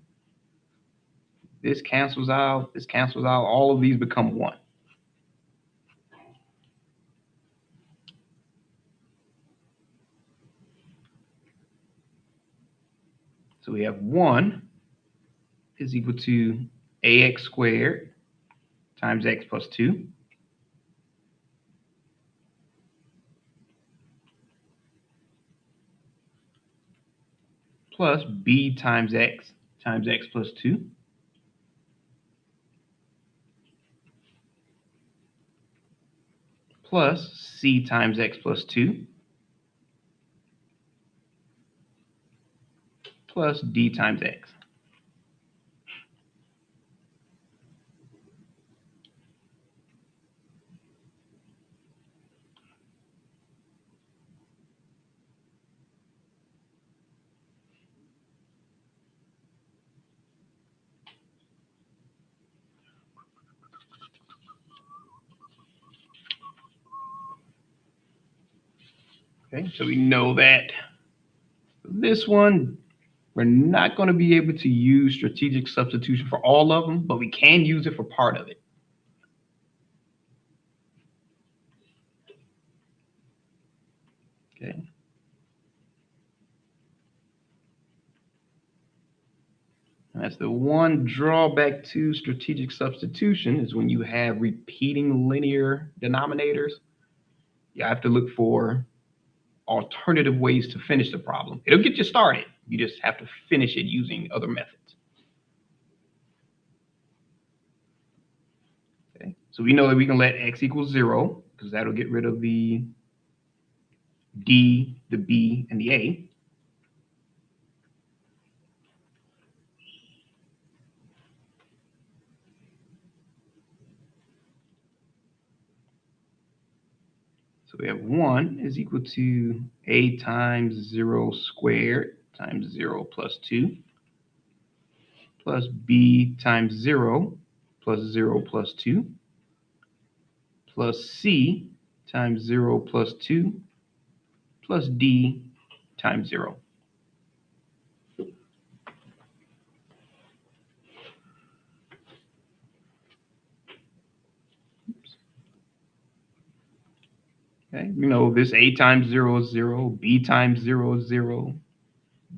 this cancels out, all of these become 1. So we have 1 is equal to ax squared times x plus 2 plus b times x plus 2 plus c times x plus 2 plus d times x. Okay, so we know that this one, we're not going to be able to use strategic substitution for all of them, but we can use it for part of it. Okay. That's the one drawback to strategic substitution is when you have repeating linear denominators, you have to look for alternative ways to finish the problem. It'll get you started. You just have to finish it using other methods. Okay, so we know that we can let x equal 0 because that'll get rid of the d, the b, and the a. So we have 1 is equal to a times 0 squared times 0 plus 2 plus b times 0 plus 0 plus 2 plus c times 0 plus 2 plus d times 0. Okay, you know this a times 0 is 0, b times 0 is 0,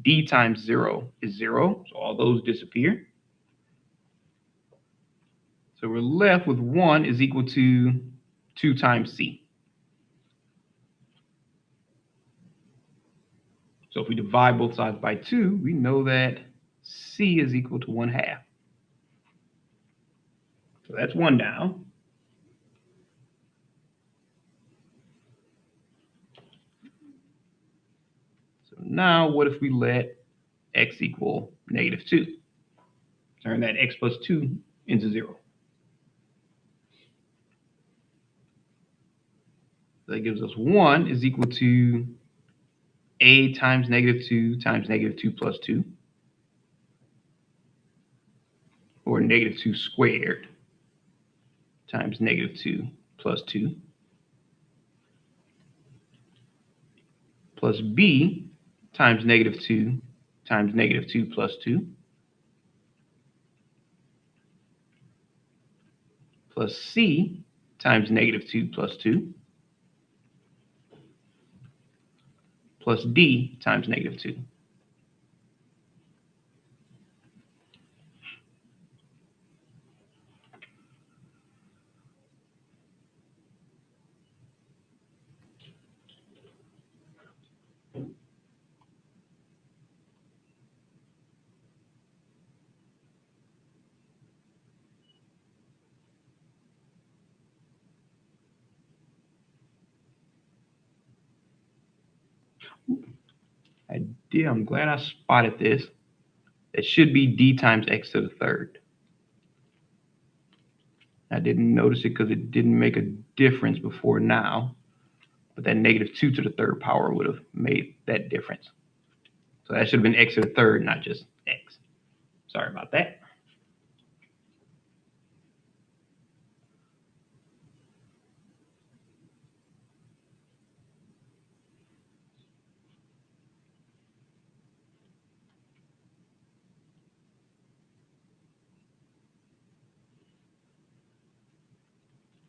d times 0 is 0, so all those disappear. So we're left with 1 is equal to 2 times c. So if we divide both sides by 2, we know that c is equal to 1/2. So that's 1 down. So now what if we let x equal -2? Turn that x plus 2 into 0. So that gives us 1 is equal to a times -2 times -2 plus 2, or -2 squared times -2 plus 2, plus b times -2 times -2 plus 2, plus c times -2 plus 2, plus d times -2. I'm glad I spotted this. It should be d times x to the third. I didn't notice it because it didn't make a difference before now, but that -2 to the third power would have made that difference. So that should have been x to the third, not just x. Sorry about that.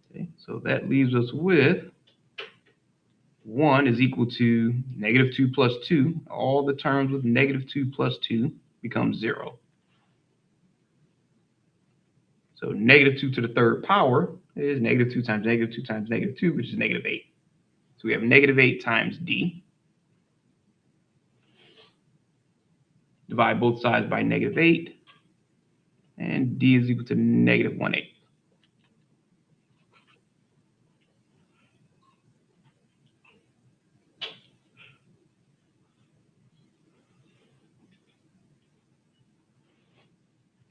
Okay, so that leaves us with 1 is equal to -2 plus 2. All the terms with -2 plus 2 become 0. So -2 to the third power is -2 times -2 times -2, which is -8. So we have -8 times d. Divide both sides by -8, and d is equal to -1/8.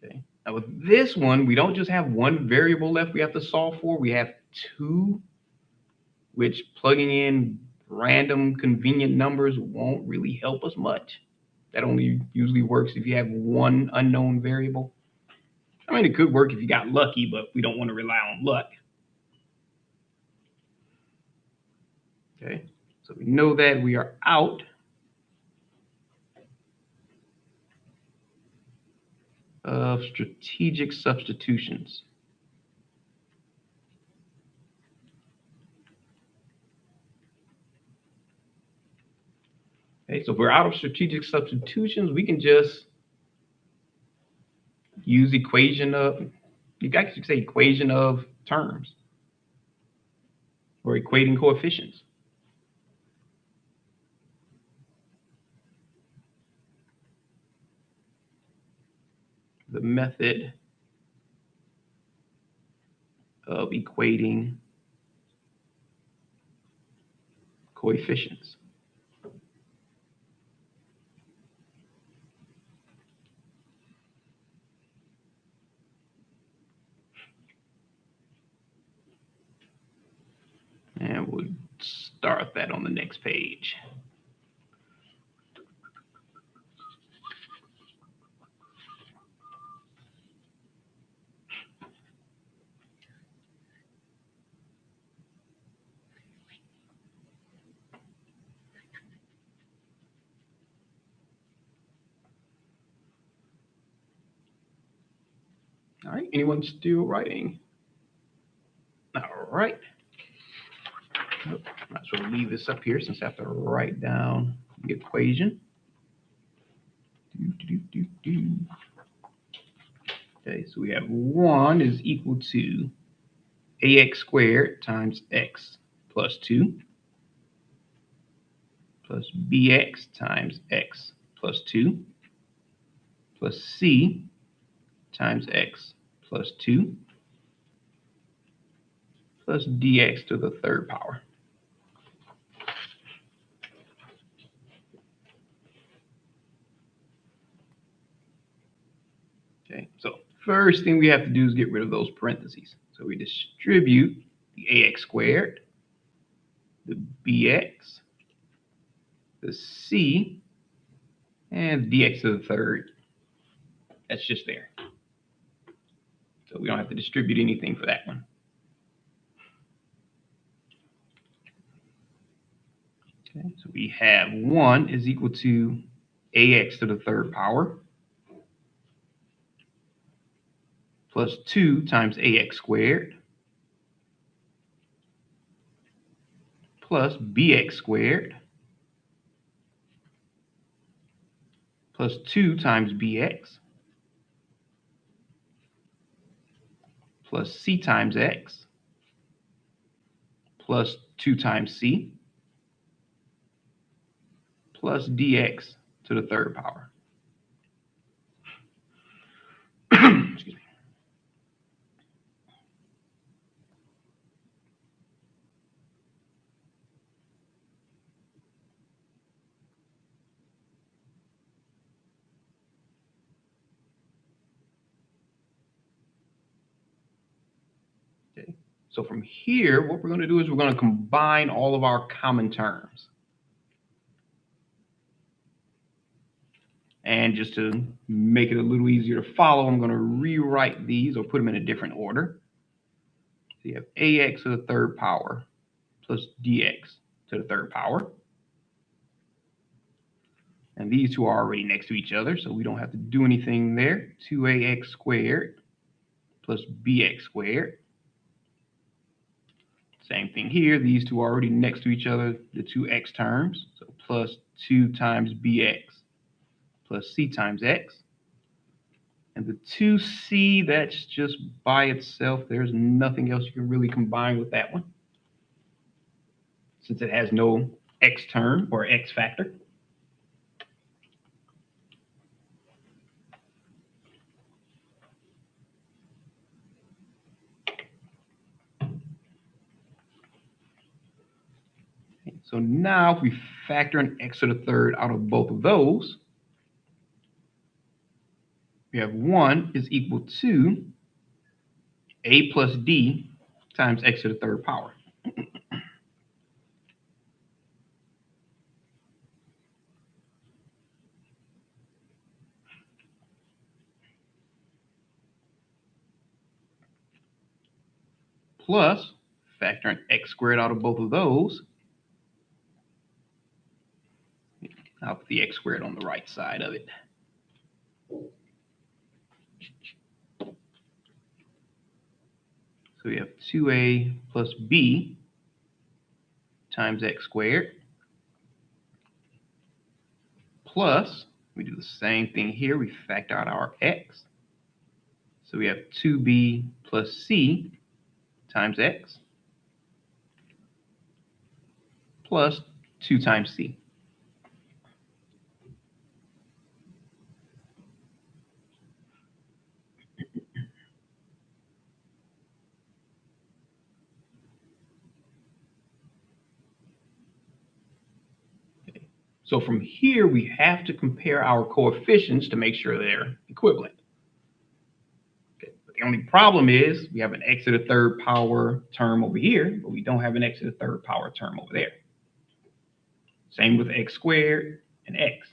Okay. Now with this one, we don't just have one variable left we have to solve for. We have 2, which plugging in random convenient numbers won't really help us much. That only usually works if you have one unknown variable. I mean, it could work if you got lucky, but we don't want to rely on luck. Okay, So we know that we are out of strategic substitutions. Okay, so if we're out of strategic substitutions, we can just use equation of, you guys could say equation of terms or equating coefficients. The method of equating coefficients. And we'll start that on the next page. All right, anyone still writing? All right. Might as well leave this up here since I have to write down the equation. Okay, so we have 1 is equal to ax squared times x plus 2 plus bx times x plus 2 plus c times x plus 2 plus dx to the third power. Okay, so first thing we have to do is get rid of those parentheses. So we distribute the ax squared, the bx, the c, and dx to the third. That's just there. So we don't have to distribute anything for that one. Okay, so we have 1 is equal to ax to the third power plus 2 times ax squared plus bx squared plus 2 times bx plus c times x plus 2 times c plus dx to the third power. Excuse me. Okay. So from here, what we're going to do is we're going to combine all of our common terms. And just to make it a little easier to follow, I'm going to rewrite these or put them in a different order. So you have ax to the third power plus dx to the third power. And these two are already next to each other, so we don't have to do anything there. 2ax squared plus bx squared. Same thing here. These two are already next to each other, the two x terms. So plus 2 times bx plus c times x. And the 2c, that's just by itself. There's nothing else you can really combine with that one, since it has no x term or x factor. So now if we factor an x to the third out of both of those, we have 1 is equal to a plus d times x to the third power. Plus, factor an x squared out of both of those, I'll put the x squared on the right side of it. So we have 2a plus b times x squared plus, we do the same thing here, we factor out our x. So we have 2b plus c times x plus 2 times c. So from here, we have to compare our coefficients to make sure they're equivalent. Okay. But the only problem is we have an x to the third power term over here, but we don't have an x to the third power term over there. Same with x squared and x.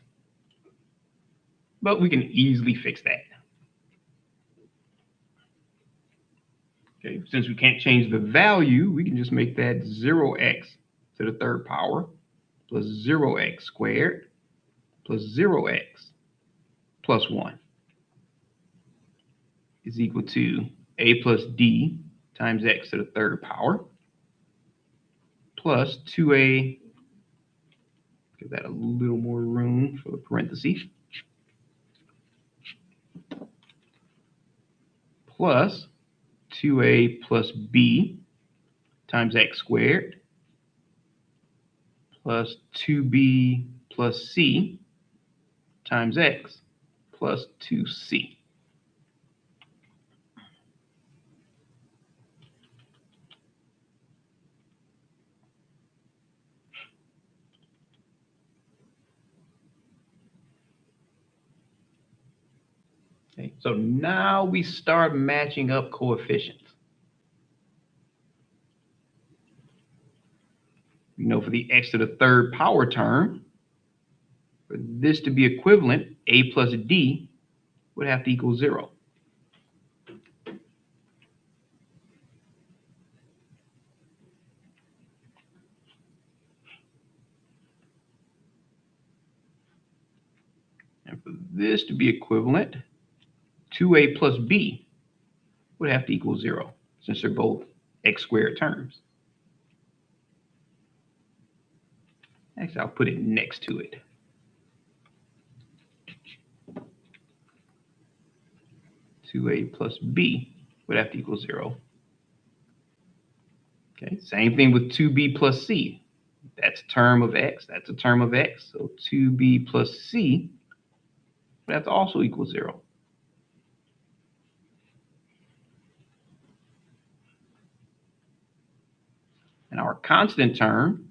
But we can easily fix that. Okay. Since we can't change the value, we can just make that 0x to the third power plus 0x squared plus 0x plus 1 is equal to a plus d times x to the third power plus 2a, give that a little more room for the parentheses, plus 2a plus b times x squared plus 2b plus c times x plus 2c. Okay, so now we start matching up coefficients. You know, for the x to the third power term, for this to be equivalent, a plus d would have to equal 0. And for this to be equivalent, 2a plus b would have to equal 0, since they're both x squared terms. Actually, I'll put it next to it. Two a plus b would have to equal 0. Okay, same thing with 2b plus c. That's a term of x, that's a term of x. So 2b plus c would have to also equal 0. And our constant term,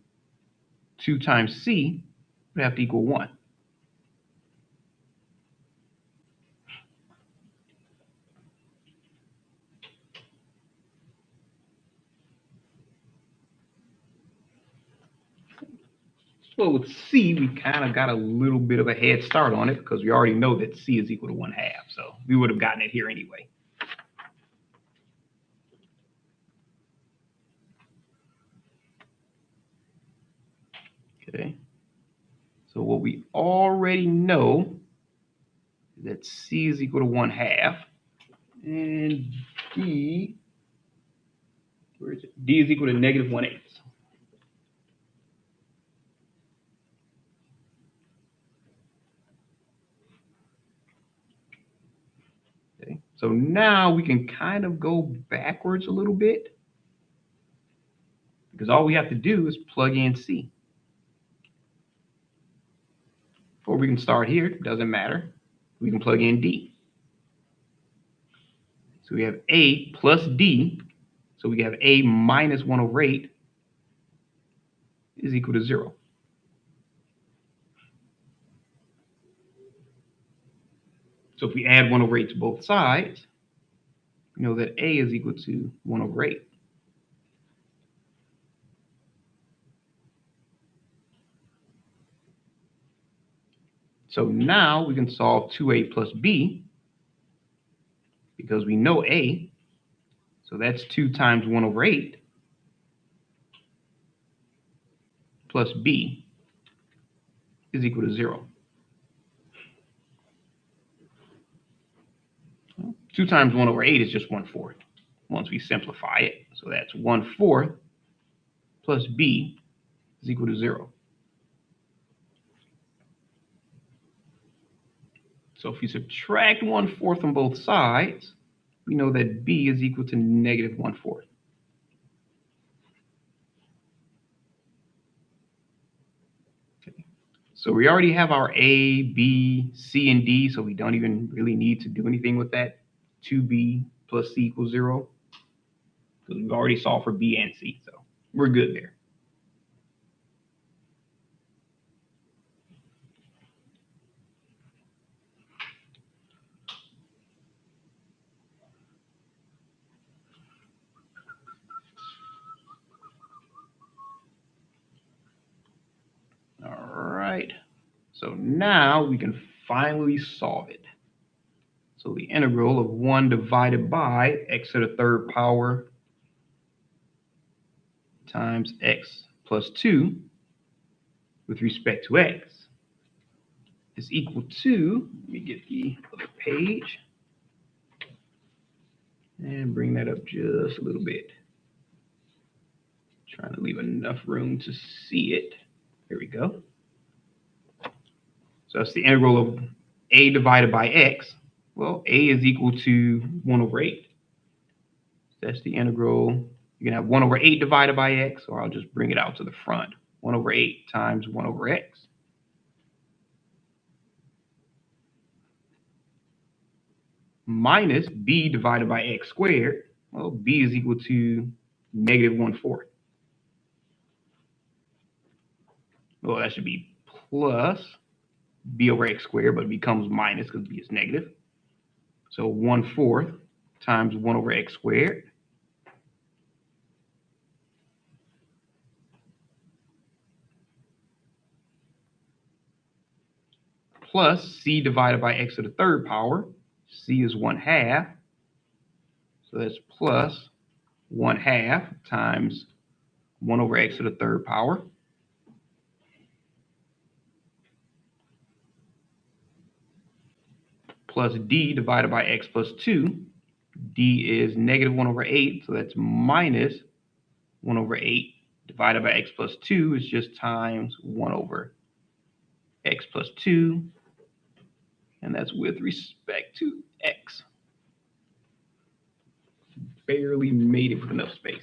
2 times c, would have to equal 1. So with c, we kind of got a little bit of a head start on it because we already know that c is equal to 1/2. So we would have gotten it here anyway. Okay. So what we already know is that c is equal to 1/2, and d, where is it? D is equal to negative 1/8. Okay. So now we can kind of go backwards a little bit because all we have to do is plug in c. Or we can start here, doesn't matter. We can plug in d. So we have a plus d, so we have a minus 1/8 is equal to 0. So if we add 1/8 to both sides, we know that a is equal to 1/8. So now we can solve 2a plus b because we know a. So that's 2 times 1/8 plus b is equal to 0. 2 times 1 over 8 is just 1/4 once we simplify it. So that's 1/4 plus b is equal to 0. So if we subtract 1/4 on both sides, we know that b is equal to negative 1/4. Okay. So we already have our a, b, c, and d, so we don't even really need to do anything with that 2b plus c equals 0, because we've already solved for b and c, so we're good there. All right, so now we can finally solve it. So the integral of 1 divided by x to the third power times x plus 2 with respect to x is equal to, let me get the other page and bring that up just a little bit. Trying to leave enough room to see it. There we go. So that's the integral of a divided by x. Well, a is equal to 1 over 8. That's the integral. You can have 1 over 8 divided by x, or I'll just bring it out to the front. 1 over 8 times 1 over x. Minus b divided by x squared. Well, b is equal to negative 1/4. Well, that should be plus b over x squared, but it becomes minus because b is negative. So 1/4 times 1 over x squared plus c divided by x to the third power. C is 1/2. So that's plus 1/2 times 1 over x to the third power plus d divided by x plus 2. D is negative 1 over 8, so that's minus 1 over 8 divided by x plus 2 is just times 1 over x plus 2, and that's with respect to x. Barely made it with enough space.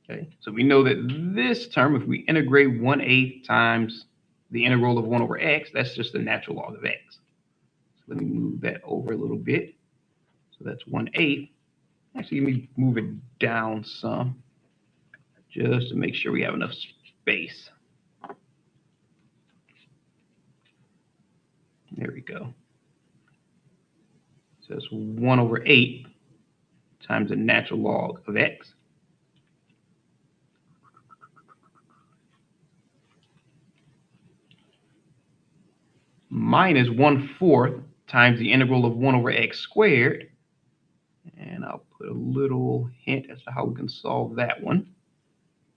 Okay, so we know that this term, if we integrate 1/8 times the integral of 1 over x, that's just the natural log of x. So let me move that over a little bit. So that's 1/8. Actually, let me move it down some, just to make sure we have enough space. There we go. So that's 1 over 8 times the natural log of x. Minus 1/4 times the integral of 1 over x squared. And I'll put a little hint as to how we can solve that one.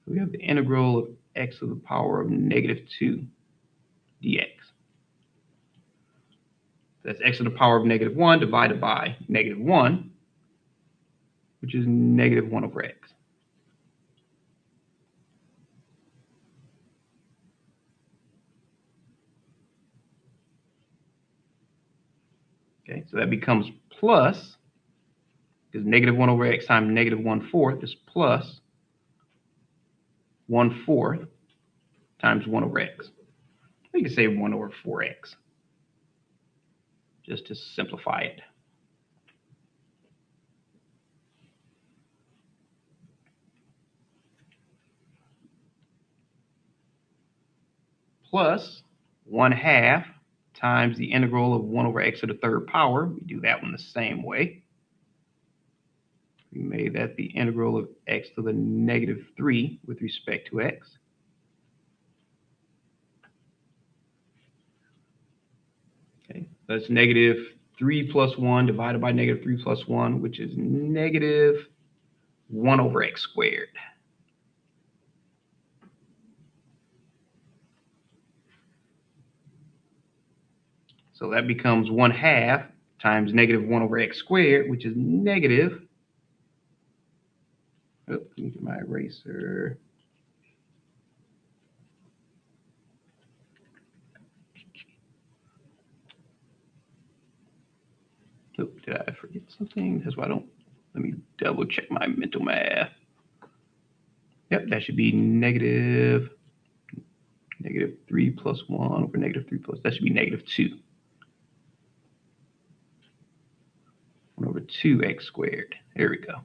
So we have the integral of x to the power of negative 2 dx. That's x to the power of negative 1 divided by negative 1, which is negative 1 over x. Okay, so that becomes plus, because negative 1 over x times negative 1/4 is plus 1/4 times 1 over x. We can say 1 over 4x, just to simplify it. Plus 1/2 times the integral of 1 over x to the third power. We do that one the same way. We made that the integral of x to the negative 3 with respect to x. That's negative 3 plus 1 divided by negative 3 plus 1, which is negative 1 over x squared. So that becomes 1/2 times negative 1 over x squared, which is negative. Oh, let me get my eraser. Oh, did I forget something? That's why I don't. Let me double check my mental math. Yep, that should be negative 3 plus 1 over negative 3 plus. That should be negative 2. 1 over 2x squared. There we go.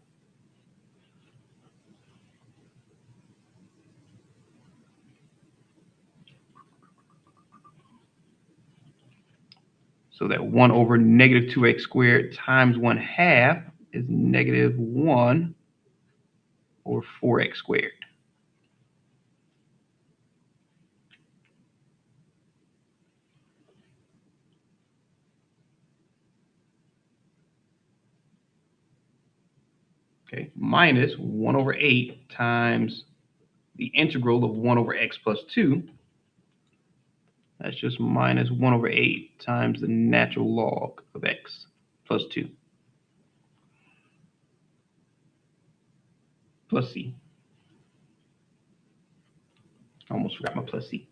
So that 1 over negative 2x squared times 1/2 is negative 1 over 4x squared. Okay, minus 1 over 8 times the integral of 1 over x plus 2. That's just minus 1 over 8 times the natural log of x plus 2 plus c. I almost forgot my plus c.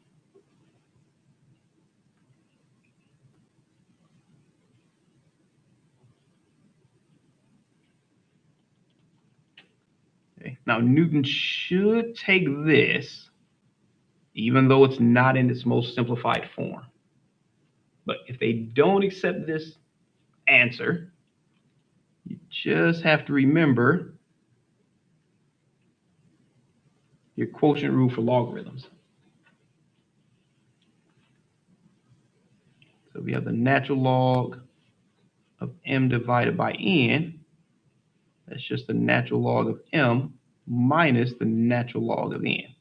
Okay. Now Newton should take this, even though it's not in its most simplified form. But if they don't accept this answer, you just have to remember your quotient rule for logarithms. So we have the natural log of m divided by n. That's just the natural log of m minus the natural log of n.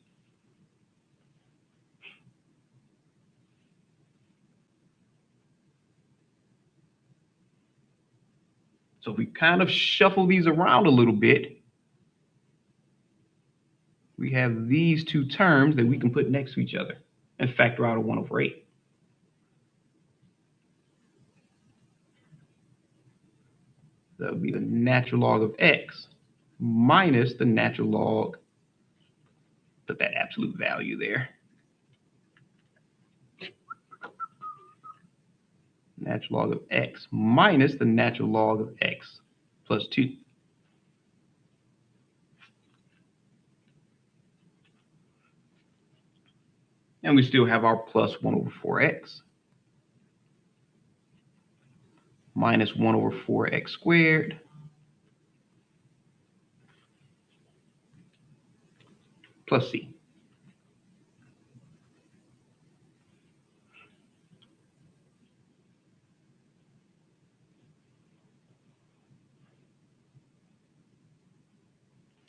So if we kind of shuffle these around a little bit, we have these two terms that we can put next to each other and factor out a 1 over 8. That would be the natural log of x minus the natural log, put that absolute value there. Natural log of x minus the natural log of x plus 2. And we still have our plus 1 over 4x minus 1 over 4x squared plus c.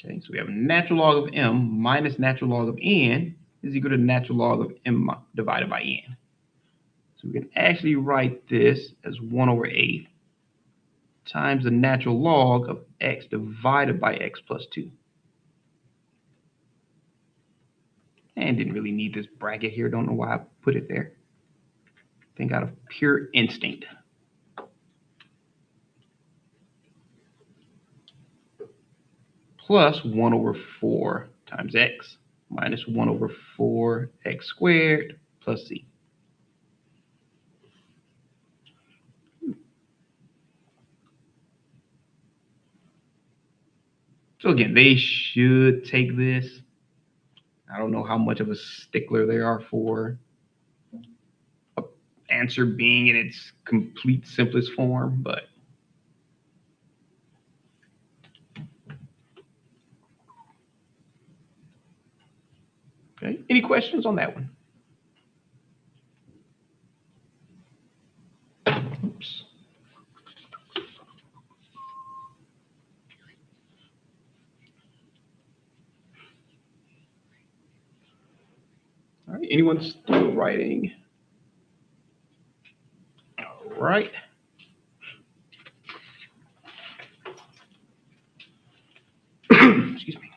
Okay, so we have natural log of m minus natural log of n is equal to natural log of m divided by n. So we can actually write this as 1 over 8 times the natural log of x divided by x plus 2. And didn't really need this bracket here. Don't know why I put it there. I think out of pure instinct. Plus 1 over 4 times x minus 1 over 4x squared plus c. So again, they should take this. I don't know how much of a stickler they are for an answer being in its complete simplest form, but okay. Any questions on that one? Oops. All right, anyone still writing? All right. Excuse me.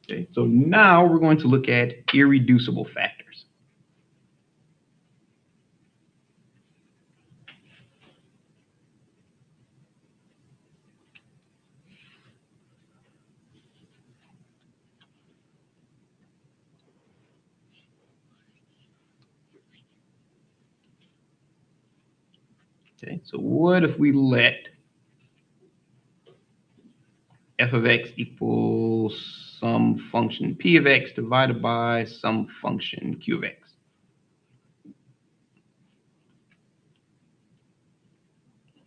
Okay, so now we're going to look at irreducible factors. Okay, so what if we let f of x equals some function p of x divided by some function q of x?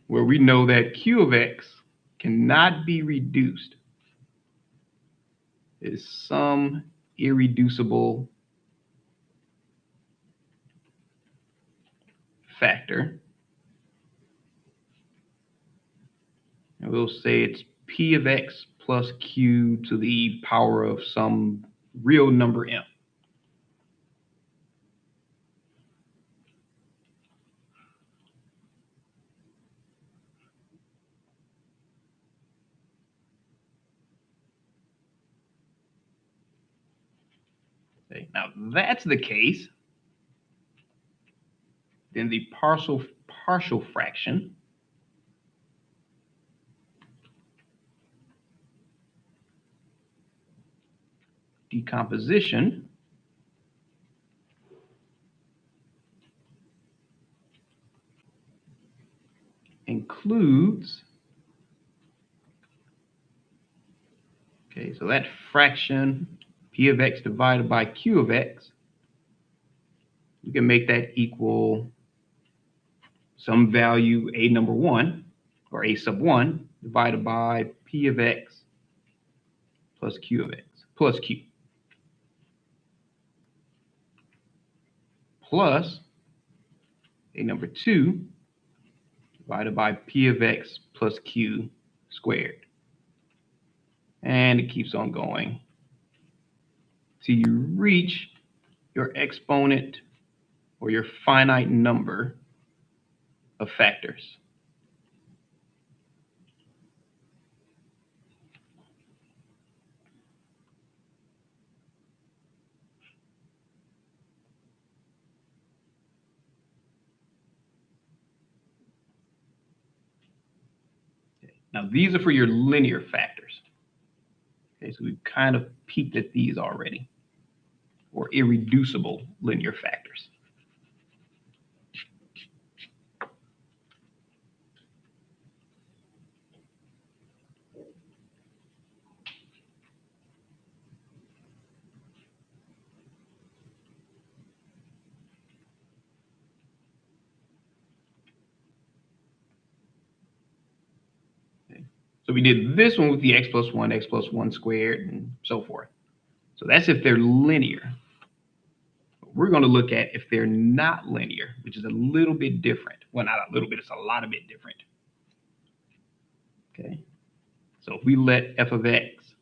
Where we know that q of x cannot be reduced is some irreducible factor. And we'll say it's p of x plus q to the power of some real number m. Okay, now that's the case, then the partial fraction decomposition includes, okay, so that fraction p of x divided by q of x, we can make that equal some value a number 1 or a sub 1 divided by p of x plus q of x plus q plus a number 2 divided by p of x plus q squared. And it keeps on going till you reach your exponent or your finite number of factors. Okay. Now these are for your linear factors. Okay, so we've kind of peeked at these already, or irreducible linear factors. Okay. So we did this one with the x plus 1 squared, and so forth. So that's if they're linear. We're going to look at if they're not linear, which is a little bit different. Well, not a little bit, it's a lot of bit different. Okay, so if we let f of x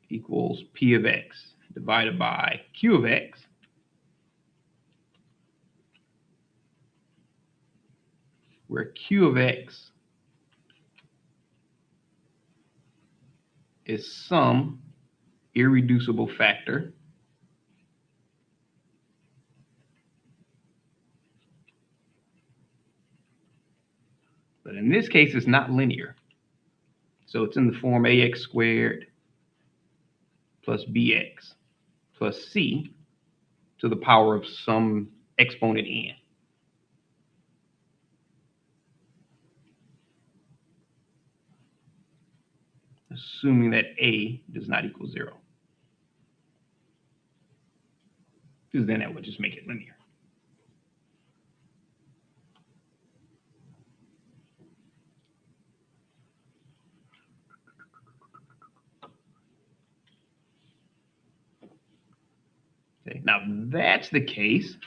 equals p of x divided by q of x, where q of x is some irreducible factor, but in this case it's not linear. So it's in the form ax squared plus bx plus c to the power of some exponent n. Assuming that a does not equal 0. Because then that would just make it linear. Okay, now that's the case.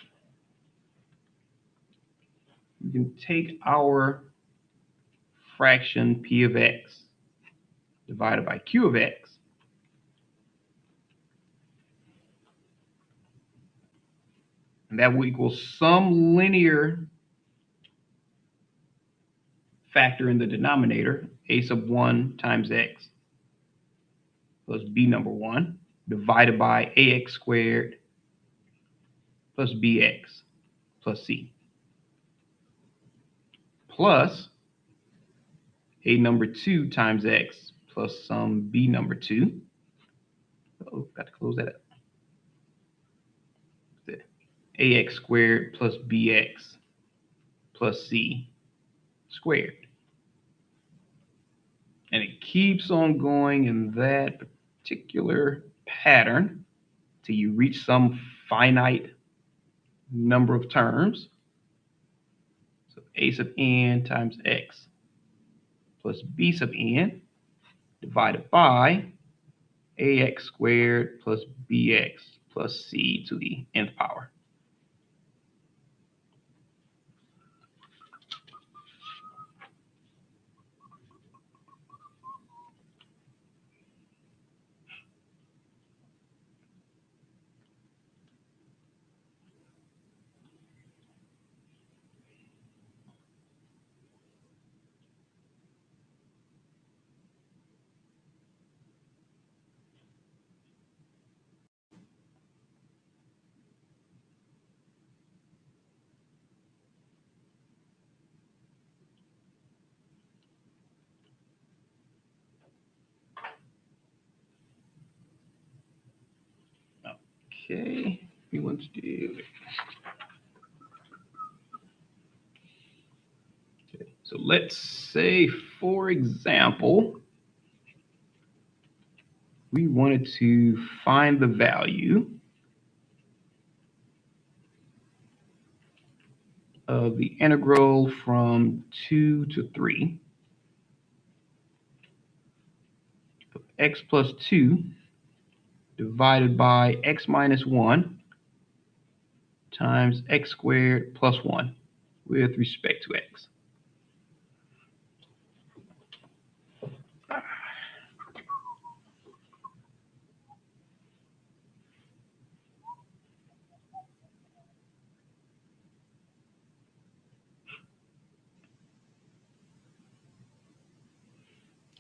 We can take our fraction p of x divided by q of x, And that will equal some linear factor in the denominator, a sub 1 times x plus b number 1 divided by ax squared plus bx plus c plus a number 2 times x plus some b number 2. Oh, got to close that up. Ax squared plus bx plus c squared. And it keeps on going in that particular pattern till you reach some finite number of terms. So a sub n times x plus b sub n divided by ax squared plus bx plus c to the nth power. Okay, we want to do it. Okay, so let's say, for example, we wanted to find the value of the integral from 2 to 3 of x plus 2 divided by x minus 1 times x squared plus 1 with respect to x.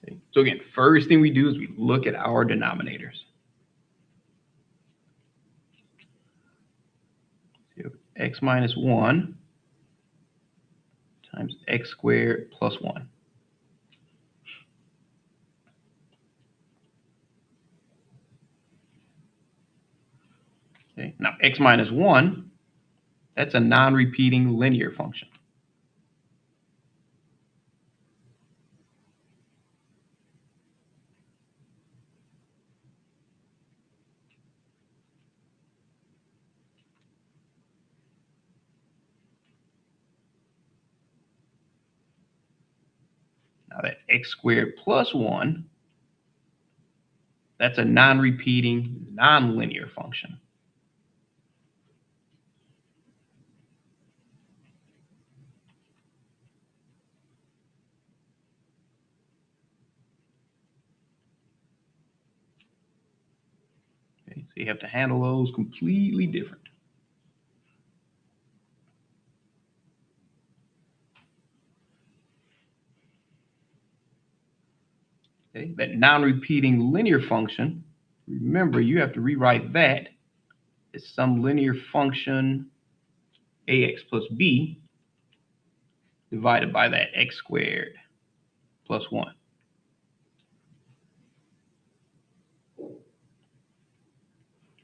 Okay. So again, first thing we do is we look at our denominators. So x minus 1 times x squared plus 1. Okay. Now x minus 1, that's a non-repeating linear function. Now that x squared plus 1, that's a non-repeating, non-linear function. Okay, so you have to handle those completely different. Okay, that non-repeating linear function, remember you have to rewrite that as some linear function ax plus b divided by that x squared plus 1.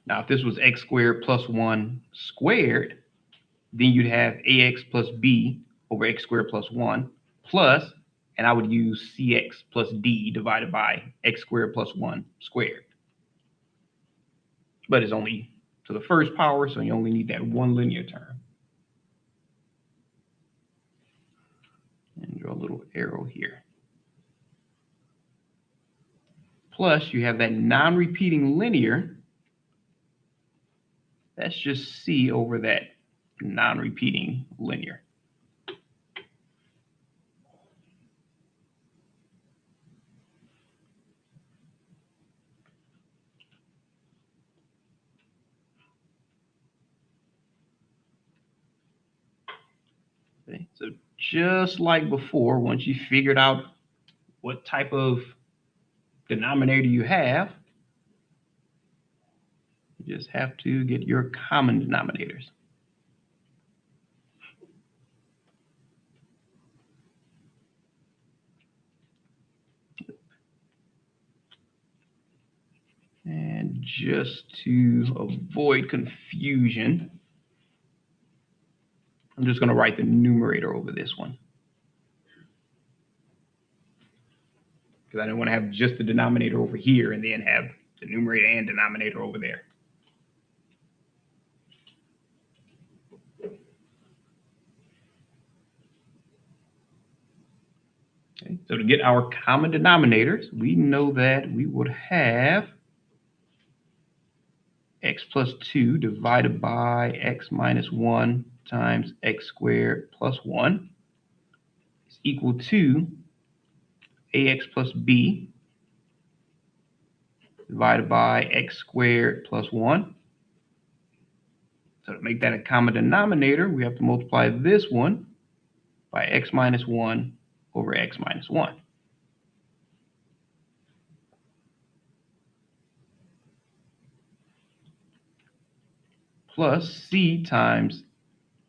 Now, if this was x squared plus 1 squared, then you'd have ax plus b over x squared plus 1 plus, and I would use cx plus d divided by x squared plus 1 squared. But it's only to the first power, so you only need that one linear term. And draw a little arrow here. Plus, you have that non-repeating linear. That's just c over that non-repeating linear. Okay, so just like before, once you figured out what type of denominator you have, you just have to get your common denominators. And just to avoid confusion, I'm just going to write the numerator over this one, because I don't want to have just the denominator over here and then have the numerator and denominator over there. Okay, so to get our common denominators, we know that we would have x plus 2 divided by x minus 1 times x squared plus 1 is equal to ax plus b divided by x squared plus 1. So to make that a common denominator, we have to multiply this one by x minus 1 over x minus 1. Plus c times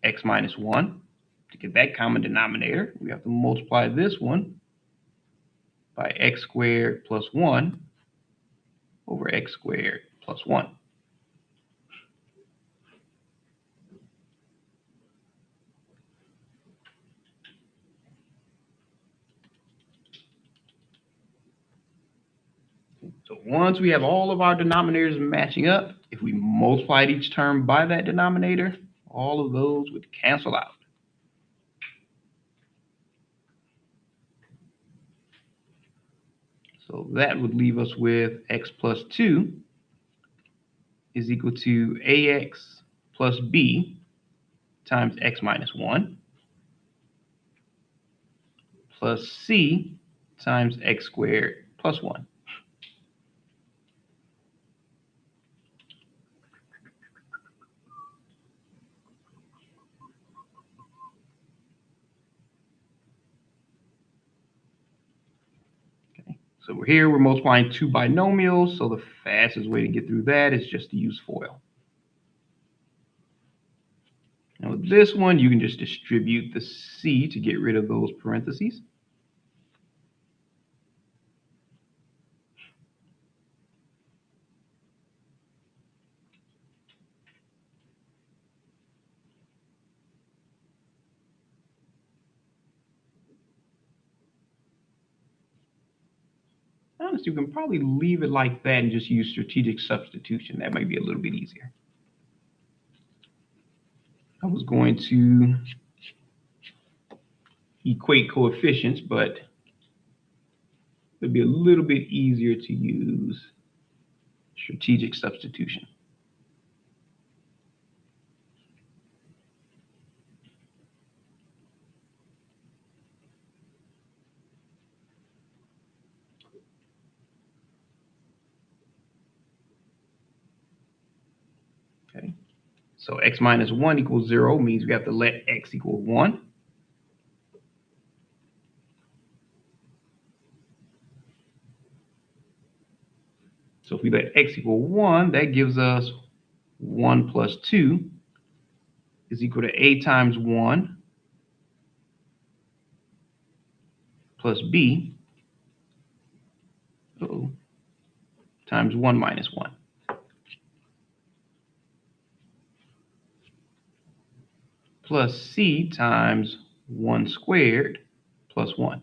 x minus 1. To get that common denominator, we have to multiply this one by x squared plus 1 over x squared plus 1. So once we have all of our denominators matching up, if we multiplied each term by that denominator, all of those would cancel out. So that would leave us with x plus 2 is equal to ax plus b times x minus 1 plus c times x squared plus 1. So we're multiplying two binomials, so the fastest way to get through that is just to use FOIL. Now with this one, you can just distribute the c to get rid of those parentheses. Honestly, you can probably leave it like that and just use strategic substitution. That might be a little bit easier. I was going to equate coefficients, but it'd be a little bit easier to use strategic substitution. Okay, so x minus 1 equals 0 means we have to let x equal 1. So if we let x equal 1, that gives us 1 plus 2 is equal to a times 1 plus b times 1 minus 1. Plus c times 1 squared plus 1.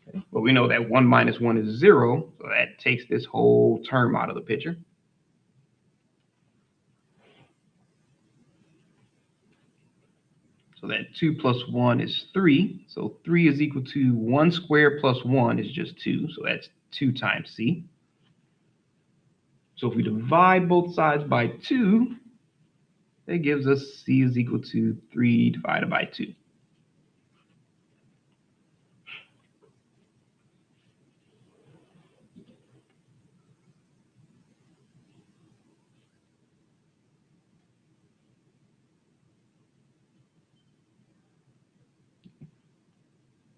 Okay. But we know that 1 minus 1 is 0, so that takes this whole term out of the picture. So that 2 plus 1 is 3. So 3 is equal to 1 squared plus 1 is just 2. So that's 2 times c. So if we divide both sides by 2, that gives us c is equal to 3 divided by 2.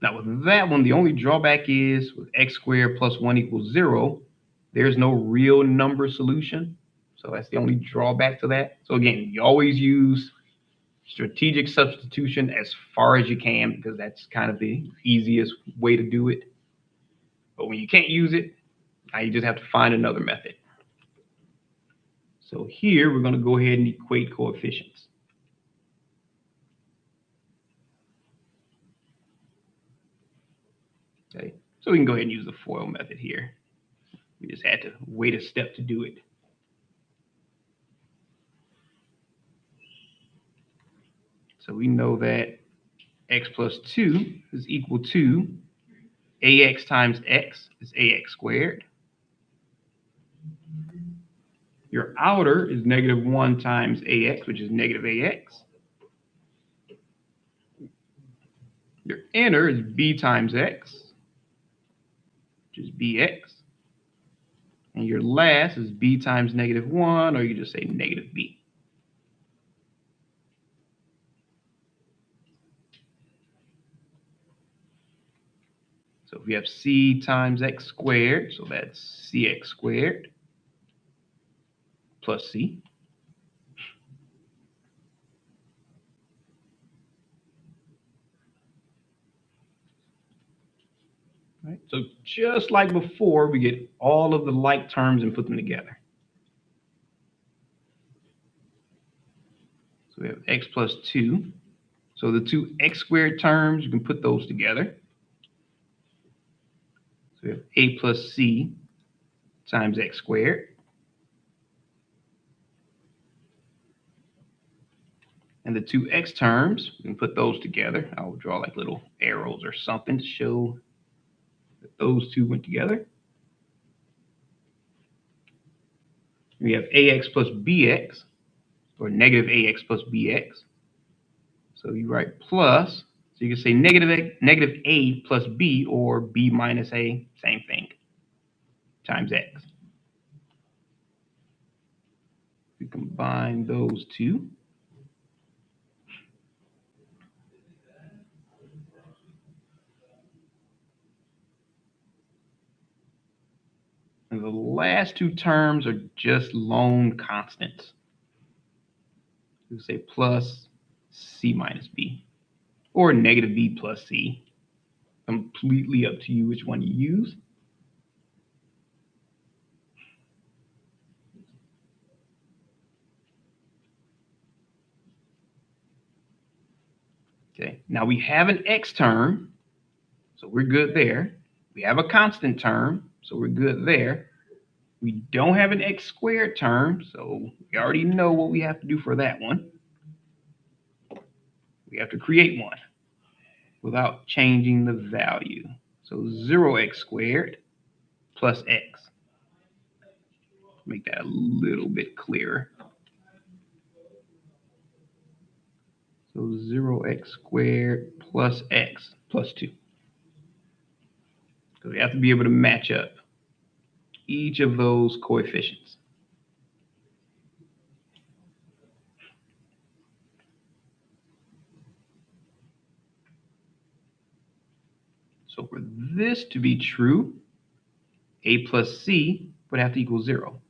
Now with that one, the only drawback is with x squared plus 1 equals 0, there's no real number solution. So that's the only drawback to that. So again, you always use strategic substitution as far as you can because that's kind of the easiest way to do it. But when you can't use it, now you just have to find another method. So here we're going to go ahead and equate coefficients. Okay, so we can go ahead and use the FOIL method here. We just had to wait a step to do it. So we know that x plus 2 is equal to ax times x is ax squared. Your outer is -1 times ax, which is -ax. Your inner is b times x, which is bx. And your last is b times -1, or you just say -b. So if we have c times x squared, so that's cx squared plus c. Right? So just like before, we get all of the like terms and put them together. So we have x plus 2. So the two x squared terms, you can put those together. So we have a plus c times x squared. And the two x terms, we can put those together. I'll draw like little arrows or something to show that those two went together. We have ax plus bx, or -ax plus bx. So you write plus, so you can say negative a plus b, or b minus a, same thing, times x. We combine those two. And the last two terms are just lone constants. We say plus c minus b, or -b plus c. Completely up to you which one you use. Okay, now we have an x term, so we're good there. We have a constant term, so we're good there. We don't have an x squared term, so we already know what we have to do for that one. We have to create one without changing the value. So 0x squared plus x. Make that a little bit clearer. So 0x squared plus x plus 2. Because we have to be able to match up each of those coefficients. So for this to be true, a plus c would have to equal 0.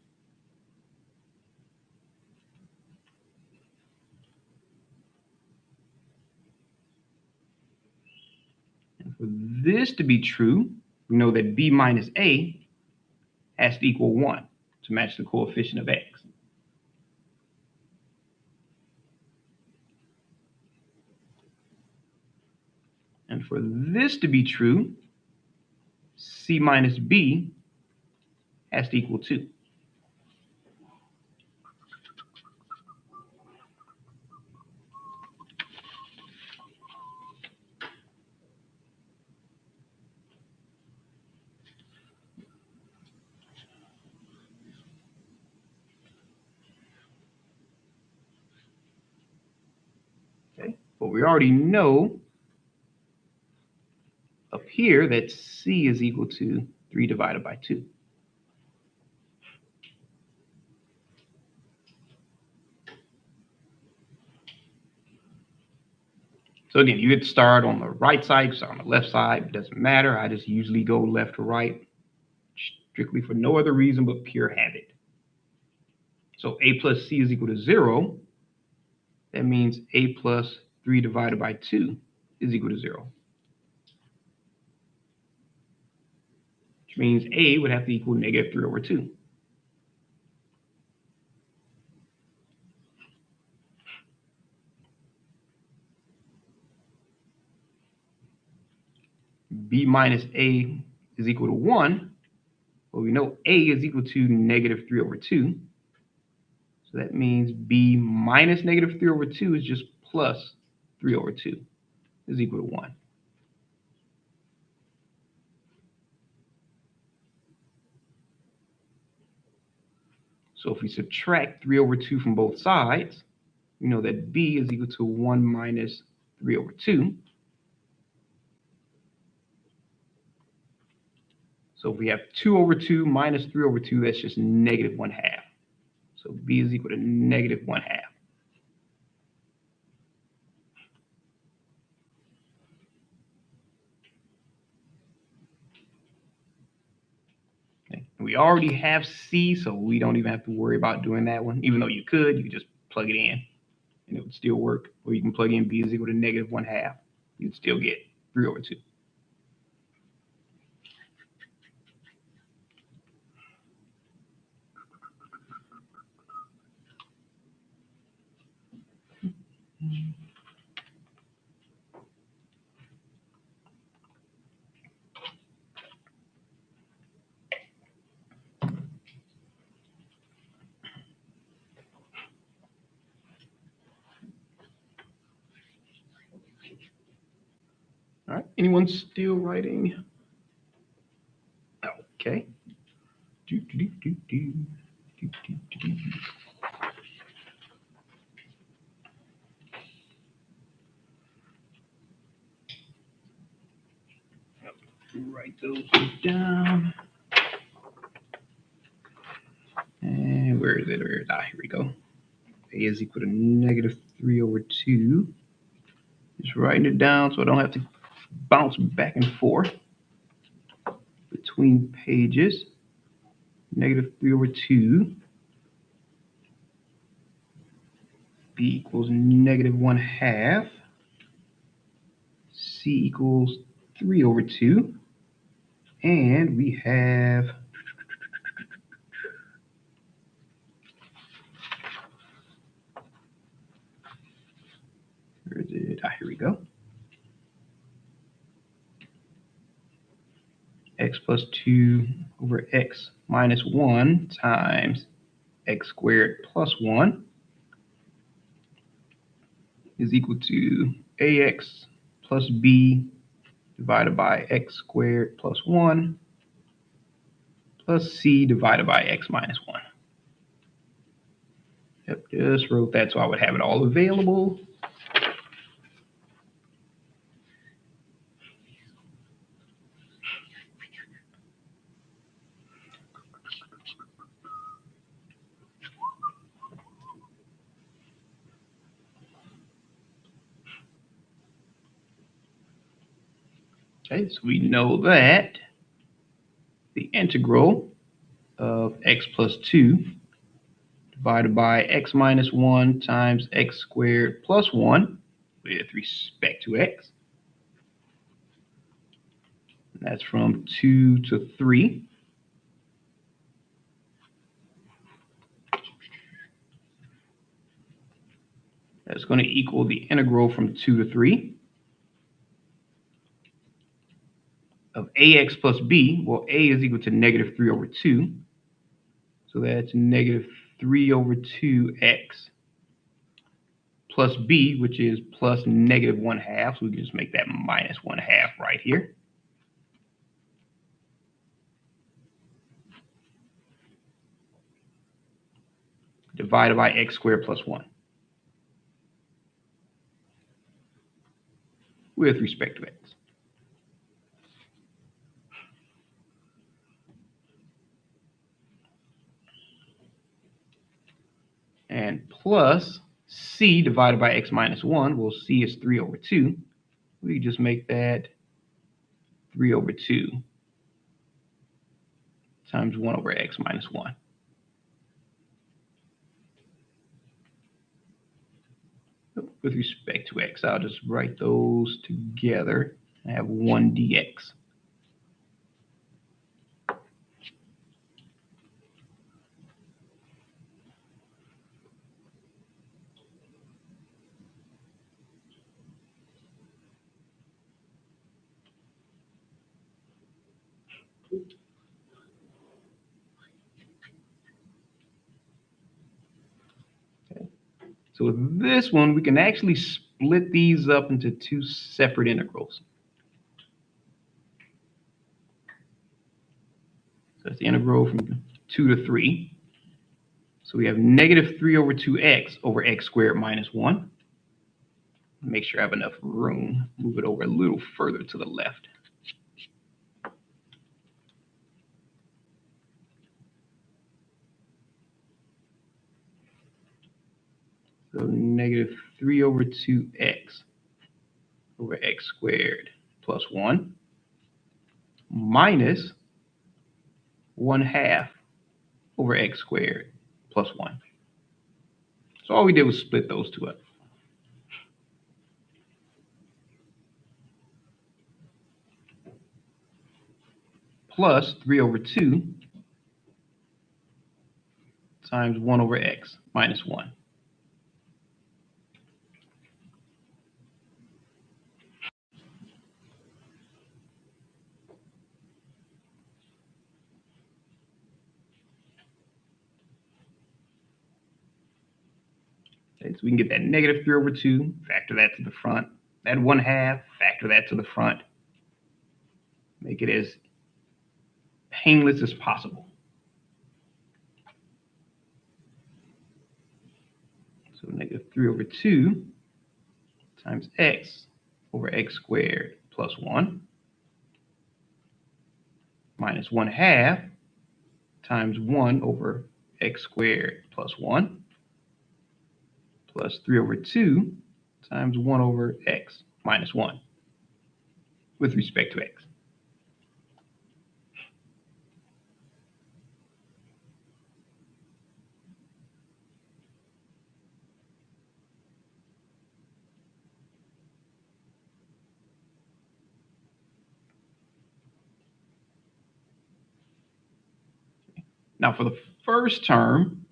And for this to be true, we know that b minus a has to equal 1 to match the coefficient of x. And for this to be true, c minus b has to equal 2. Okay, but we already know up here that c is equal to 3 divided by 2. So again, you could start on the right side, start on the left side, it doesn't matter. I just usually go left to right, strictly for no other reason but pure habit. So a plus c is equal to 0. That means a plus 3 divided by 2 is equal to 0. Which means a would have to equal negative 3 over 2. B minus a is equal to 1. Well, we know a is equal to negative 3 over 2. So that means b minus negative 3 over 2 is just plus 3 over 2 is equal to 1. So if we subtract 3 over 2 from both sides, we know that b is equal to 1 minus 3 over 2. So if we have 2 over 2 minus 3 over 2, that's just negative 1/2. So b is equal to negative 1/2. Okay. We already have c, so we don't even have to worry about doing that one. Even though you could just plug it in and it would still work. Or you can plug in b is equal to negative 1/2. You'd still get 3 over 2. All right, anyone still writing? Okay. Write those down. And where is it? Where is it? Here we go. A is equal to negative 3 over 2. Just writing it down so I don't have to bounce back and forth between pages. Negative 3 over 2. B equals negative 1/2. C equals 3 over 2. And we have where is it? Here we go. X plus 2 over x minus 1 times x squared plus 1 is equal to ax plus b divided by x squared plus 1 plus c divided by x minus 1. Yep, just wrote that so I would have it all available. Okay, so we know that the integral of x plus 2 divided by x minus 1 times x squared plus 1 with respect to x. And that's from 2 to 3. That's going to equal the integral from 2 to 3 of ax plus b. Well, a is equal to negative 3 over 2. So that's negative 3 over 2x plus b, which is plus negative 1/2. So we can just make that minus 1/2 right here. Divided by x squared plus 1 with respect to x. And plus c divided by x minus 1, well, c is 3 over 2. We just make that 3 over 2 times 1 over x minus 1. With respect to x, I'll just write those together. I have 1 dx. So with this one, we can actually split these up into two separate integrals. So that's the integral from 2 to 3. So we have negative 3 over 2x over x squared minus 1. Make sure I have enough room. Move it over a little further to the left. So negative 3 over 2x over x squared plus 1 minus 1/2 over x squared plus 1. So all we did was split those two up. Plus 3 over 2 times 1 over x minus 1. Okay, so we can get that negative 3 over 2, factor that to the front. That 1/2, factor that to the front. Make it as painless as possible. So negative 3 over 2 times x over x squared plus 1 minus 1/2 times 1 over x squared plus 1 plus 3 over 2 times 1 over x minus 1 with respect to x. Now for the first term,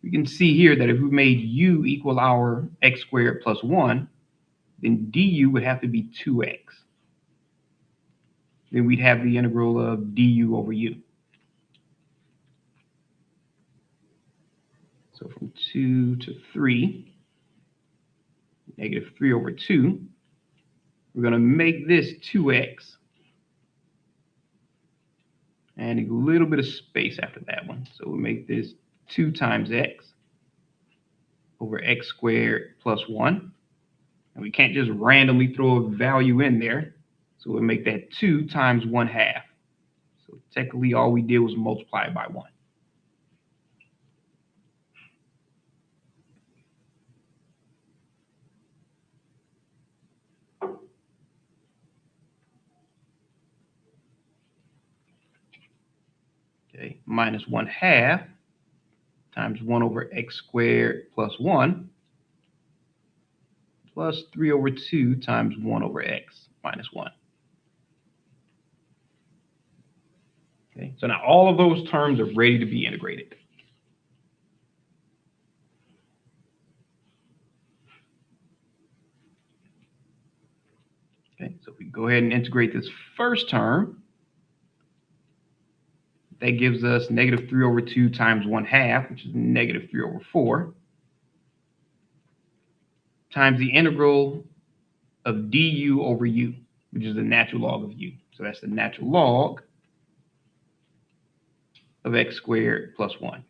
we can see here that if we made u equal our x squared plus 1, then du would have to be 2x. Then we'd have the integral of du over u. So from 2 to 3, negative 3 over 2, we're going to make this 2x. And a little bit of space after that one. So we make this 2 times x over x squared plus 1. And we can't just randomly throw a value in there. So we'll make that 2 times 1/2. So technically all we did was multiply it by 1. Okay, minus 1/2 times 1 over x squared plus 1 plus 3 over 2 times 1 over x minus 1. Okay, so now all of those terms are ready to be integrated. Okay, so if we go ahead and integrate this first term, that gives us negative 3 over 2 times 1/2, which is negative 3 over 4, times the integral of du over u, which is the natural log of u. So that's the natural log of x squared plus 1.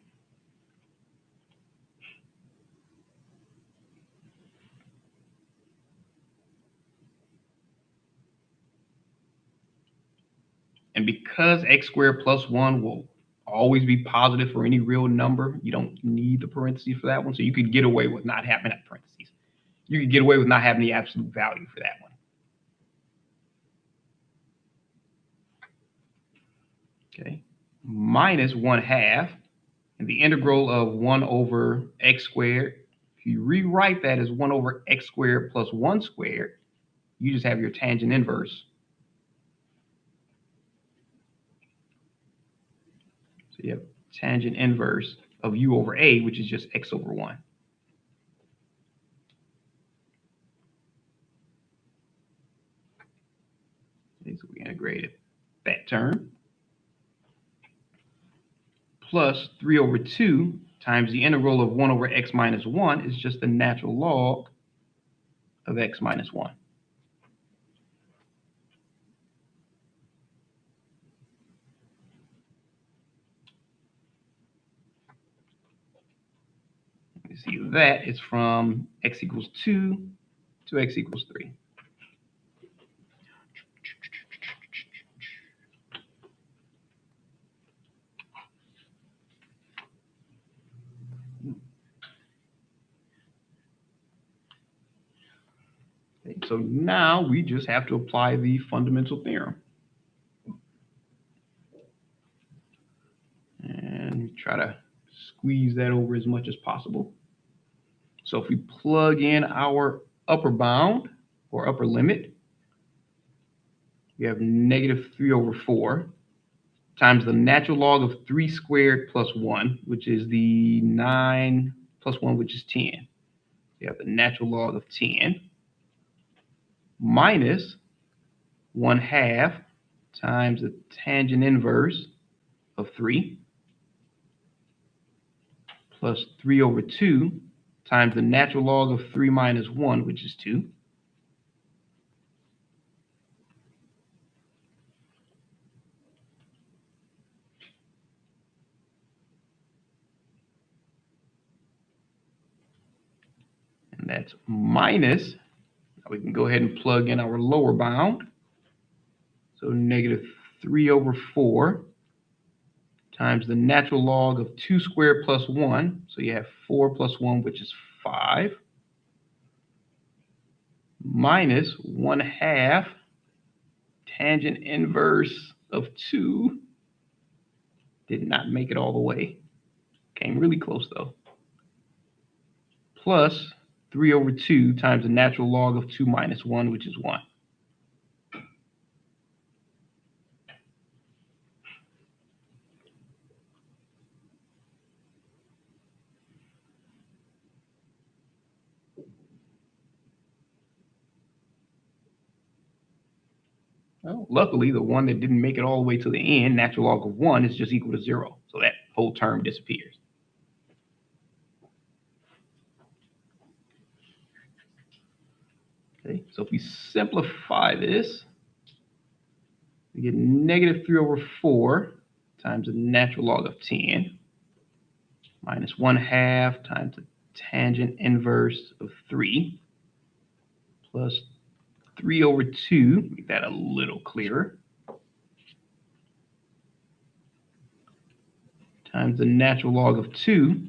And because x squared plus 1 will always be positive for any real number. You don't need the parentheses for that one. So you could get away with not having that parentheses. You could get away with not having the absolute value for that one. Okay, minus 1/2, and the integral of 1 over x squared. If you rewrite that as 1 over x squared plus 1 squared, you just have your tangent inverse. So you have tangent inverse of u over a, which is just x over 1. Okay, so we integrated that term. Plus 3 over 2 times the integral of 1 over x minus 1 is just the natural log of x minus 1. You see that is from x equals 2 to x equals 3. Okay, so now we just have to apply the fundamental theorem. And try to squeeze that over as much as possible. So if we plug in our upper bound or upper limit, we have negative 3 over 4 times the natural log of 3 squared plus 1, which is the 9 plus 1, which is 10. You have the natural log of 10 minus 1/2 times the tangent inverse of 3 plus 3 over 2 times the natural log of 3 minus 1, which is 2. And that's minus, now we can go ahead and plug in our lower bound. So negative 3 over 4 times the natural log of 2 squared plus 1. So you have 4 plus 1, which is 5. Minus 1/2 tangent inverse of 2. Did not make it all the way. Came really close though. Plus 3 over 2 times the natural log of 2 minus 1, which is 1. Well, luckily, the one that didn't make it all the way to the end, natural log of 1, is just equal to 0. So that whole term disappears. Okay, so if we simplify this, we get negative 3 over 4 times the natural log of 10 minus 1/2 times the tangent inverse of 3 plus 3 over 2, make that a little clearer, times the natural log of 2.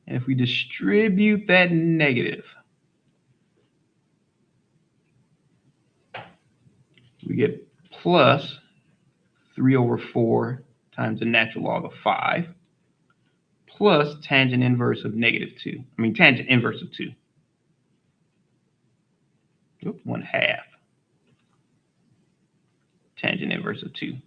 And if we distribute that negative, we get plus 3 over 4 times the natural log of 5 plus tangent inverse of tangent inverse of 2. 1/2 tangent inverse of 2.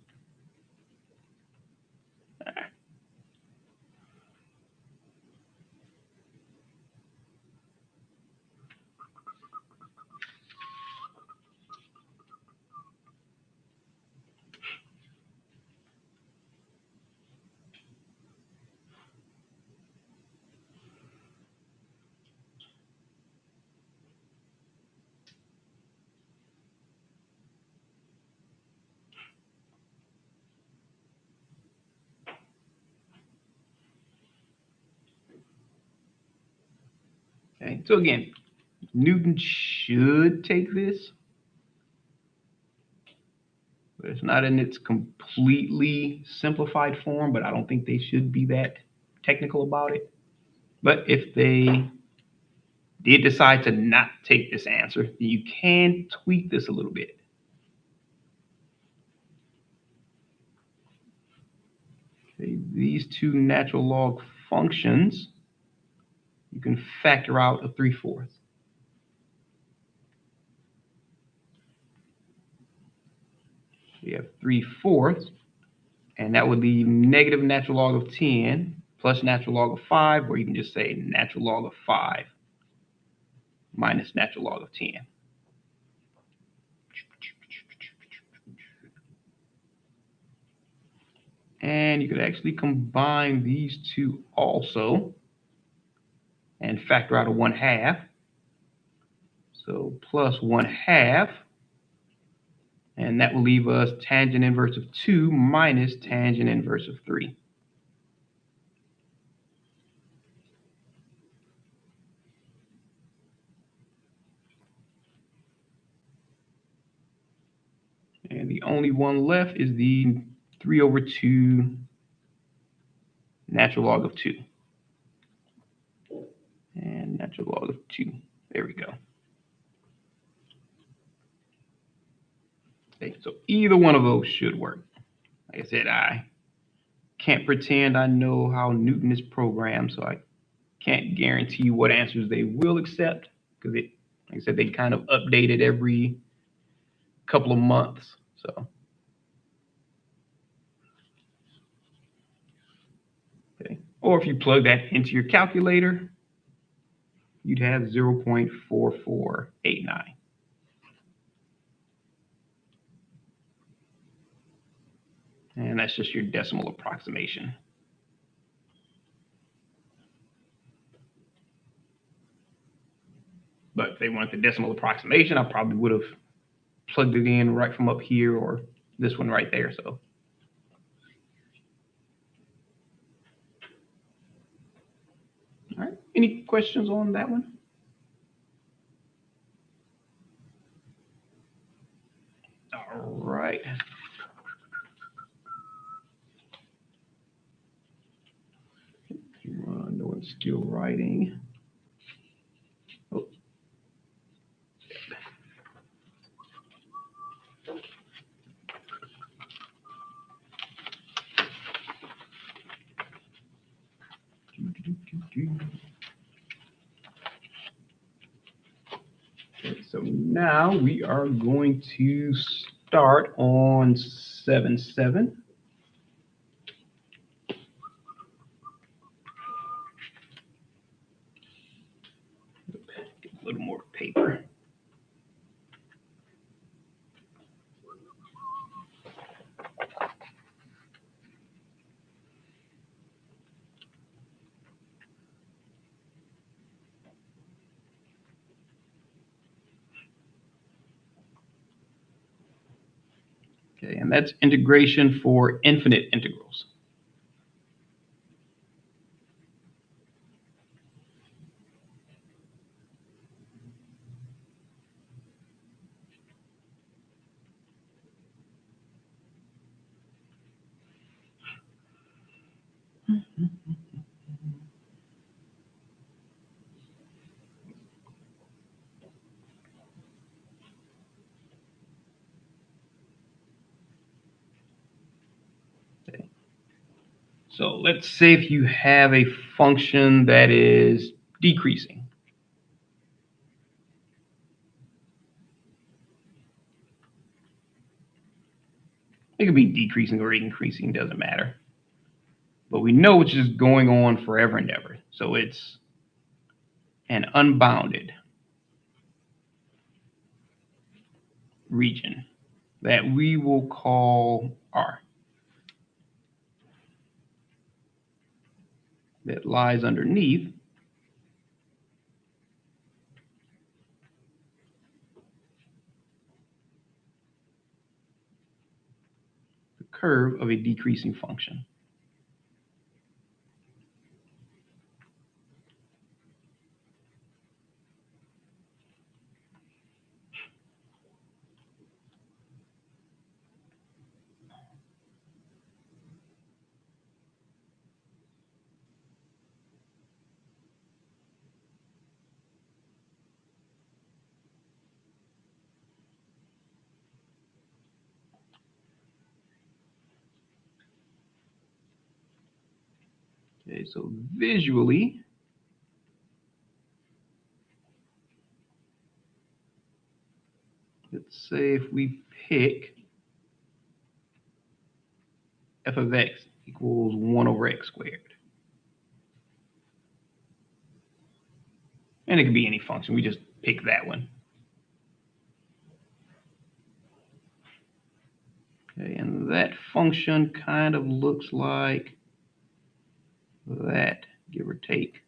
Okay, so again, Newton should take this It's not in its completely simplified form, but I don't think they should be that technical about it. But if they did decide to not take this answer, then you can tweak this a little bit. Okay, these two natural log functions, you can factor out a 3/4. You have 3/4, and that would leave negative natural log of 10 plus natural log of 5, or you can just say natural log of 5 minus natural log of 10. And you could actually combine these two also and factor out a 1/2. So plus 1/2, and that will leave us tangent inverse of 2 minus tangent inverse of 3. And the only one left is the 3/2 natural log of 2. And natural log of 2. There we go. Okay, so either one of those should work. Like I said, I can't pretend I know how Newton is programmed, so I can't guarantee you what answers they will accept, because like I said, they kind of update it every couple of months. So okay. Or if you plug that into your calculator, you'd have 0.4489. And that's just your decimal approximation. But if they want the decimal approximation, I probably would have plugged it in right from up here, or this one right there. So all right, any questions on that one? All right. No one's still writing. Oh. Okay, so now we are going to start on 7-7. Get a little more paper. Okay, and that's integration for infinite integrals. Okay. So let's say if you have a function that is decreasing. It could be decreasing or increasing, doesn't matter. But we know it's just going on forever and ever. So it's an unbounded region that we will call R, that lies underneath the curve of a decreasing function. Okay, so visually, let's say if we pick f of x equals 1 over x squared. And it could be any function. We just pick that one. Okay, and that function kind of looks like that, give or take.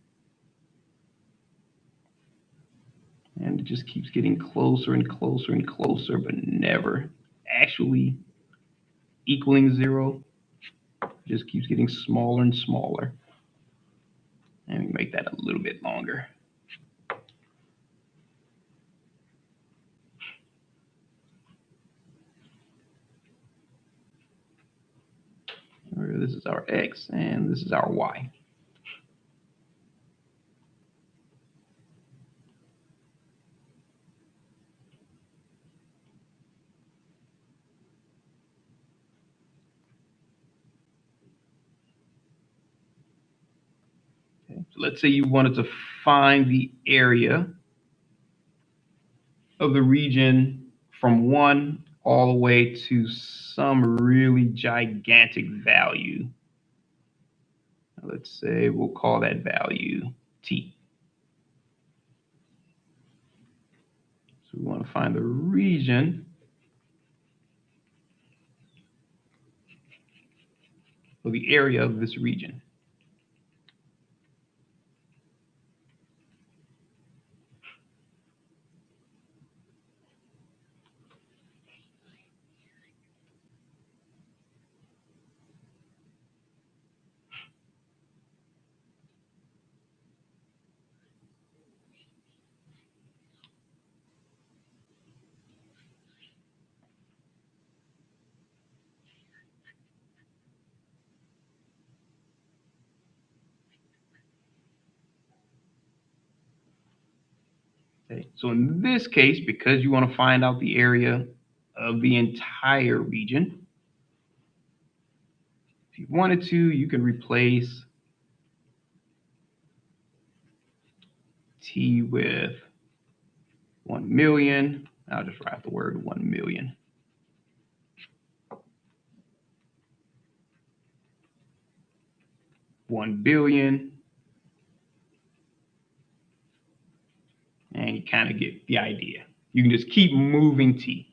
And it just keeps getting closer and closer and closer, but never actually equaling 0. It just keeps getting smaller and smaller. And we make that a little bit longer. This is our x, and this is our y. Okay, so let's say you wanted to find the area of the region from 1 all the way to some really gigantic value. Let's say we'll call that value t. So we want to find the region or the area of this region. Okay, so in this case, because you want to find out the area of the entire region, if you wanted to, you can replace t with 1 million. I'll just write the word 1 million. $1 billion. And you kind of get the idea. You can just keep moving t.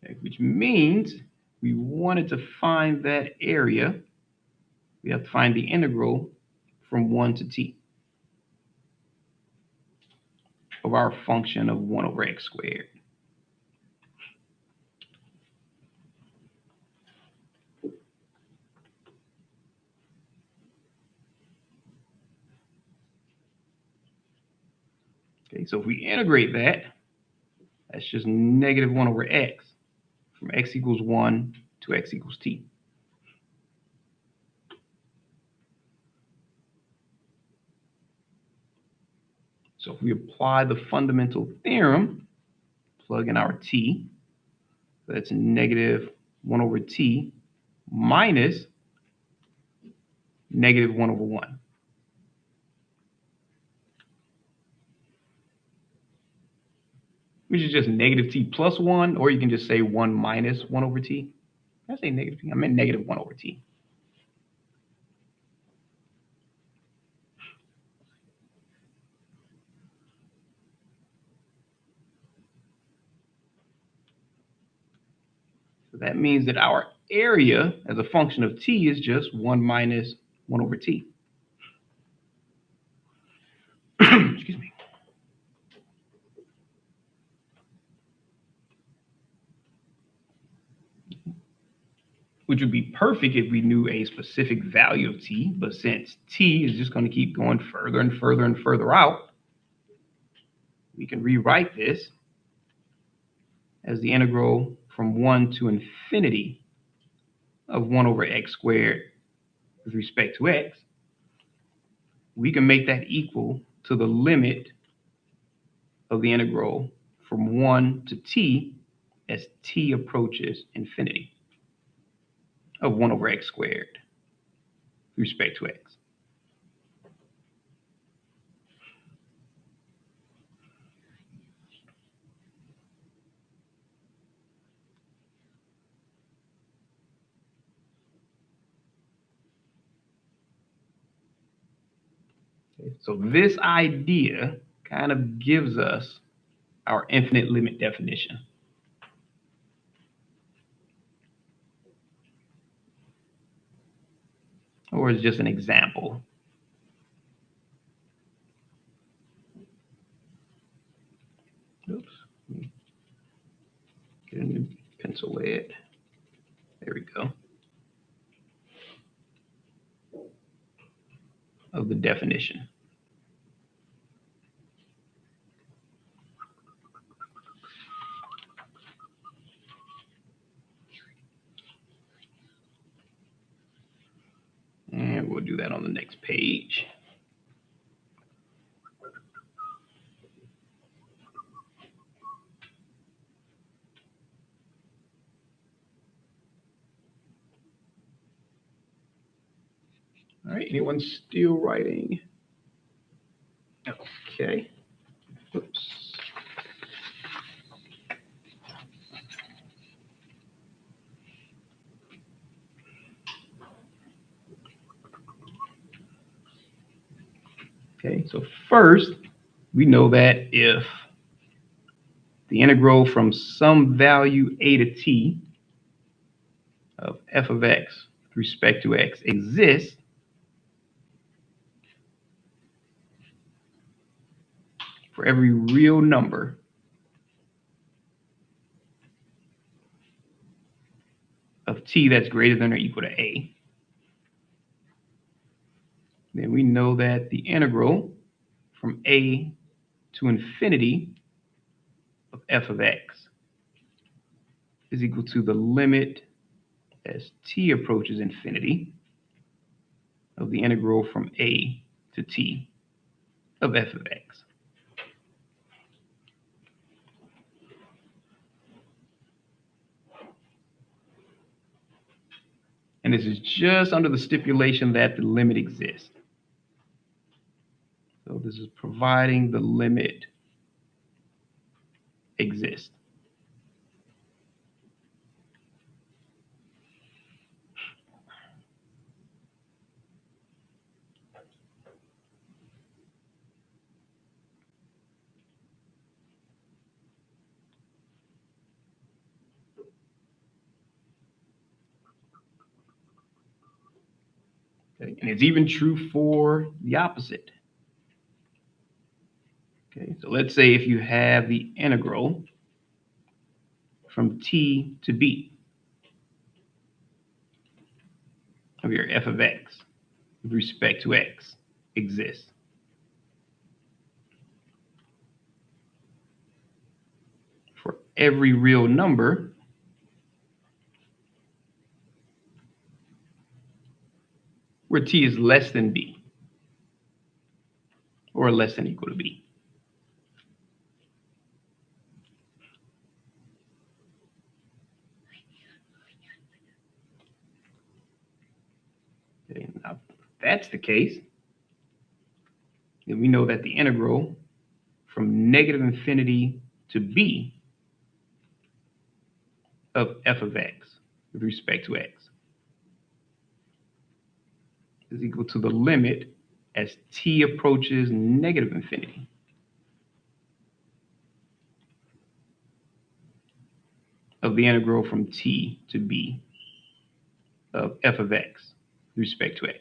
Okay, which means we wanted to find that area. We have to find the integral from 1 to t of our function of 1 over x squared. Okay, so if we integrate that, that's just negative 1 over x from x equals 1 to x equals t. So if we apply the fundamental theorem, plug in our t, that's negative 1 over t minus negative 1 over 1. Which is just negative t plus 1, or you can just say 1 minus 1 over t. Did I say negative t? I meant negative 1 over t. So that means that our area as a function of t is just 1 minus 1 over t. Excuse me. Which would be perfect if we knew a specific value of t, but since t is just going to keep going further and further and further out, we can rewrite this as the integral from 1 to infinity of 1 over x squared with respect to x. We can make that equal to the limit of the integral from 1 to t as t approaches infinity of 1 over x squared with respect to x. Okay, so this idea kind of gives us our infinite limit definition. Or it's just an example. Oops. Get a new pencil lead. There we go. Of the definition. And we'll do that on the next page. All right, anyone still writing? Okay. Oops. Okay, so first, we know that if the integral from some value a to t of f of x with respect to x exists, for every real number of t that's greater than or equal to a, then we know that the integral from a to infinity of f of x is equal to the limit as t approaches infinity of the integral from a to t of f of x. And this is just under the stipulation that the limit exists. So this is providing the limit exists. Okay? And it's even true for the opposite. Okay, so let's say if you have the integral from t to b of your f of x with respect to x exists. For every real number where t is less than b or less than or equal to b. Okay, now, if that's the case, then we know that the integral from negative infinity to b of f of x with respect to x is equal to the limit as t approaches negative infinity of the integral from t to b of f of x with respect to x.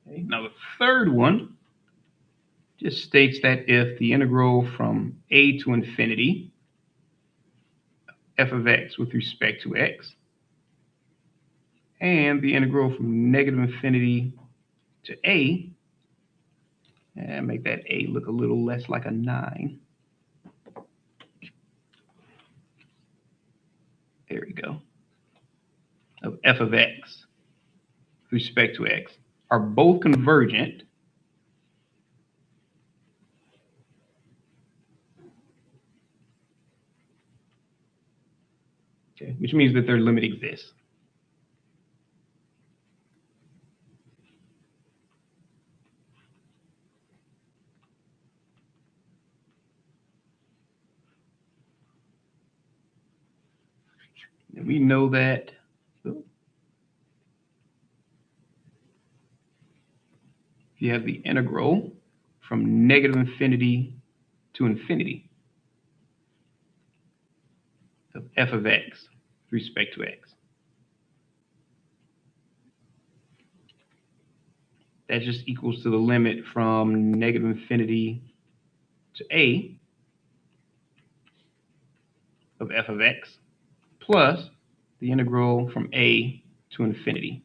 Okay, now the third one just states that if the integral from a to infinity f of x with respect to x and the integral from negative infinity to a, and make that a look a little less like a 9. There we go. Of f of x with respect to x are both convergent, okay, which means that their limit exists. And we know that if you have the integral from negative infinity to infinity of f of x with respect to x, that just equals to the limit from negative infinity to a of f of x plus the integral from a to infinity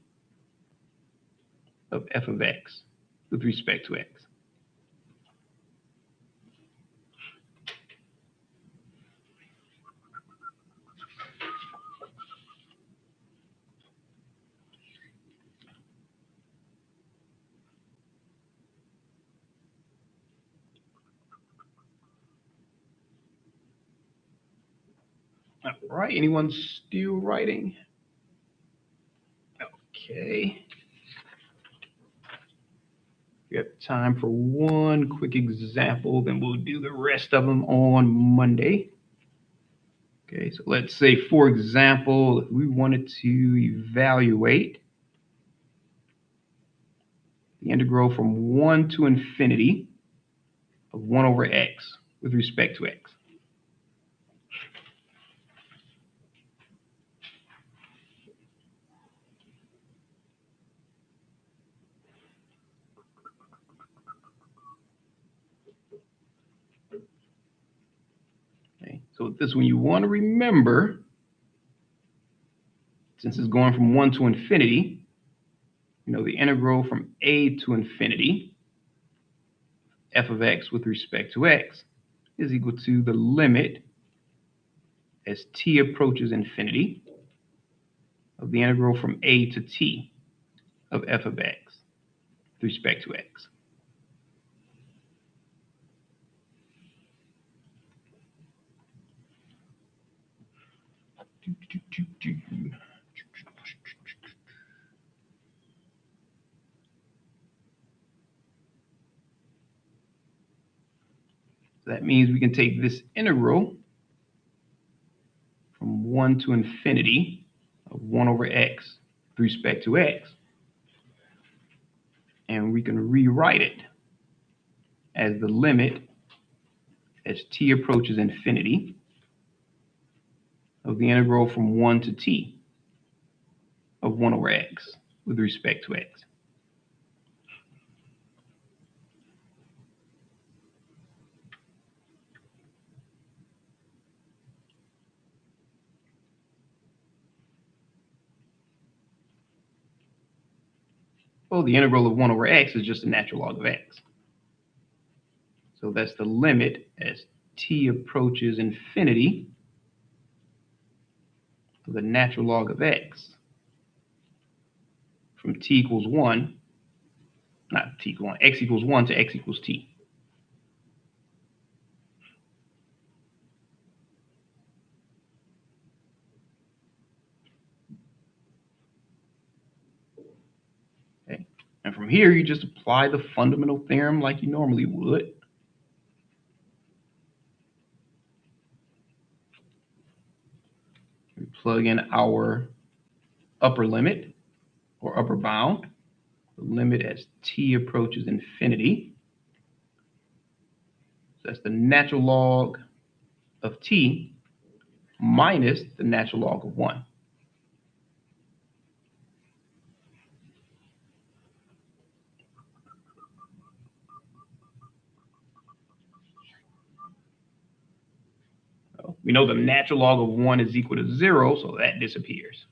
of f of x with respect to x. All right, anyone still writing? Okay. We have time for one quick example, then we'll do the rest of them on Monday. Okay, so let's say, for example, if we wanted to evaluate the integral from 1 to infinity of 1 over x with respect to x. Okay, so this one you want to remember, since it's going from 1 to infinity, you know, the integral from a to infinity f of x with respect to x is equal to the limit as t approaches infinity of the integral from a to t of f of x with respect to x. So that means we can take this integral from 1 to infinity of 1 over x with respect to x, and we can rewrite it as the limit as t approaches infinity of the integral from 1 to t of 1 over x with respect to x. Well, the integral of 1 over x is just the natural log of x. So that's the limit as t approaches infinity of the natural log of x from t equals 1, not t equals 1, x equals 1 to x equals t. Okay. And from here, you just apply the fundamental theorem like you normally would. We plug in our upper limit or upper bound, the limit as t approaches infinity. So that's the natural log of t minus the natural log of 1. We know the natural log of 1 is equal to 0, so that disappears.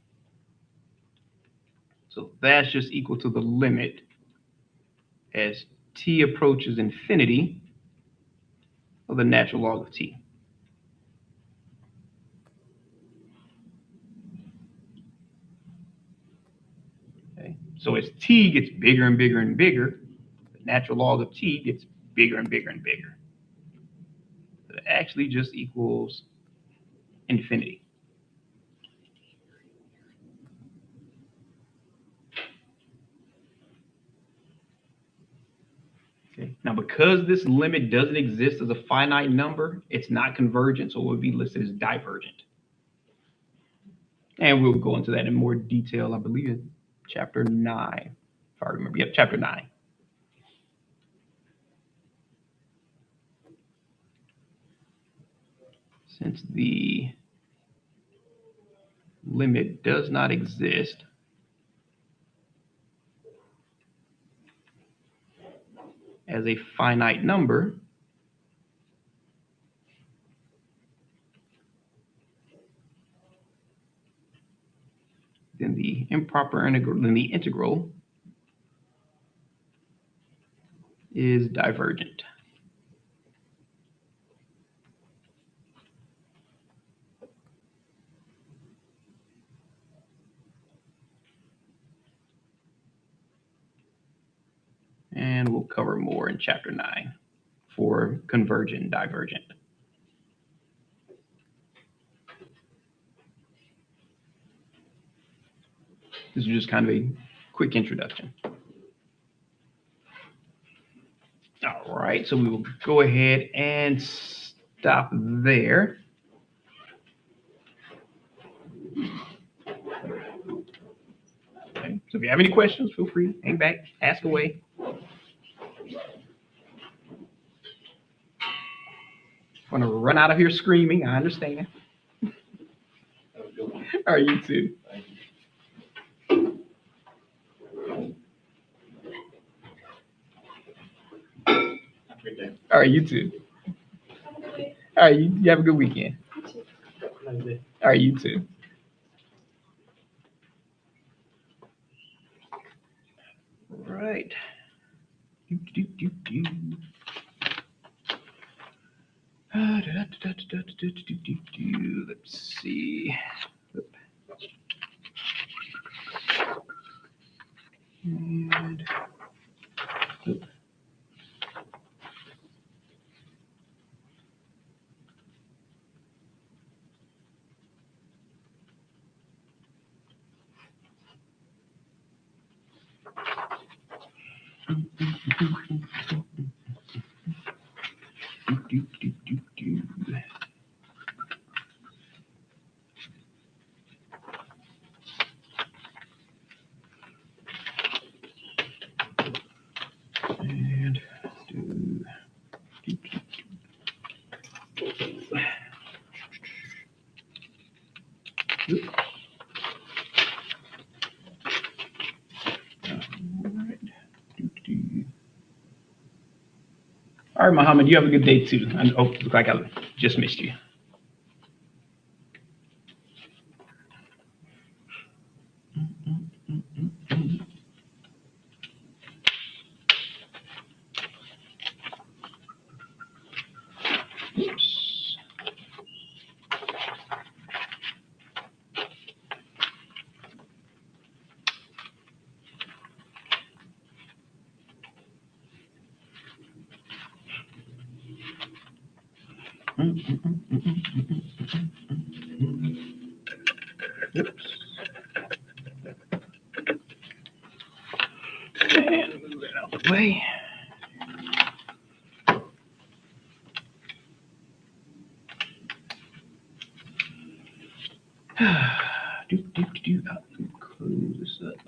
So that's just equal to the limit as t approaches infinity of the natural log of t. Okay. So as t gets bigger and bigger and bigger, the natural log of t gets bigger and bigger and bigger. So it actually just equals infinity. Okay. Now, because this limit doesn't exist as a finite number, it's not convergent, so it would be listed as divergent. And we'll go into that in more detail, I believe, in chapter 9, if I remember. Yep, chapter 9. Since the limit does not exist, as a finite number, then the integral is divergent. And we'll cover more in chapter 9 for convergent and divergent. This is just kind of a quick introduction. All right, so we will go ahead and stop there. Okay, so if you have any questions, feel free, hang back, ask away. Want to run out of here screaming, I understand. All right, you too. All right, you too. All right, you have a good weekend. All right, you too. All right. Let's see. And all right, Muhammad, you have a good day too. Oh, look like I just missed you. Oops. Oops. And move that out the way. Close this up.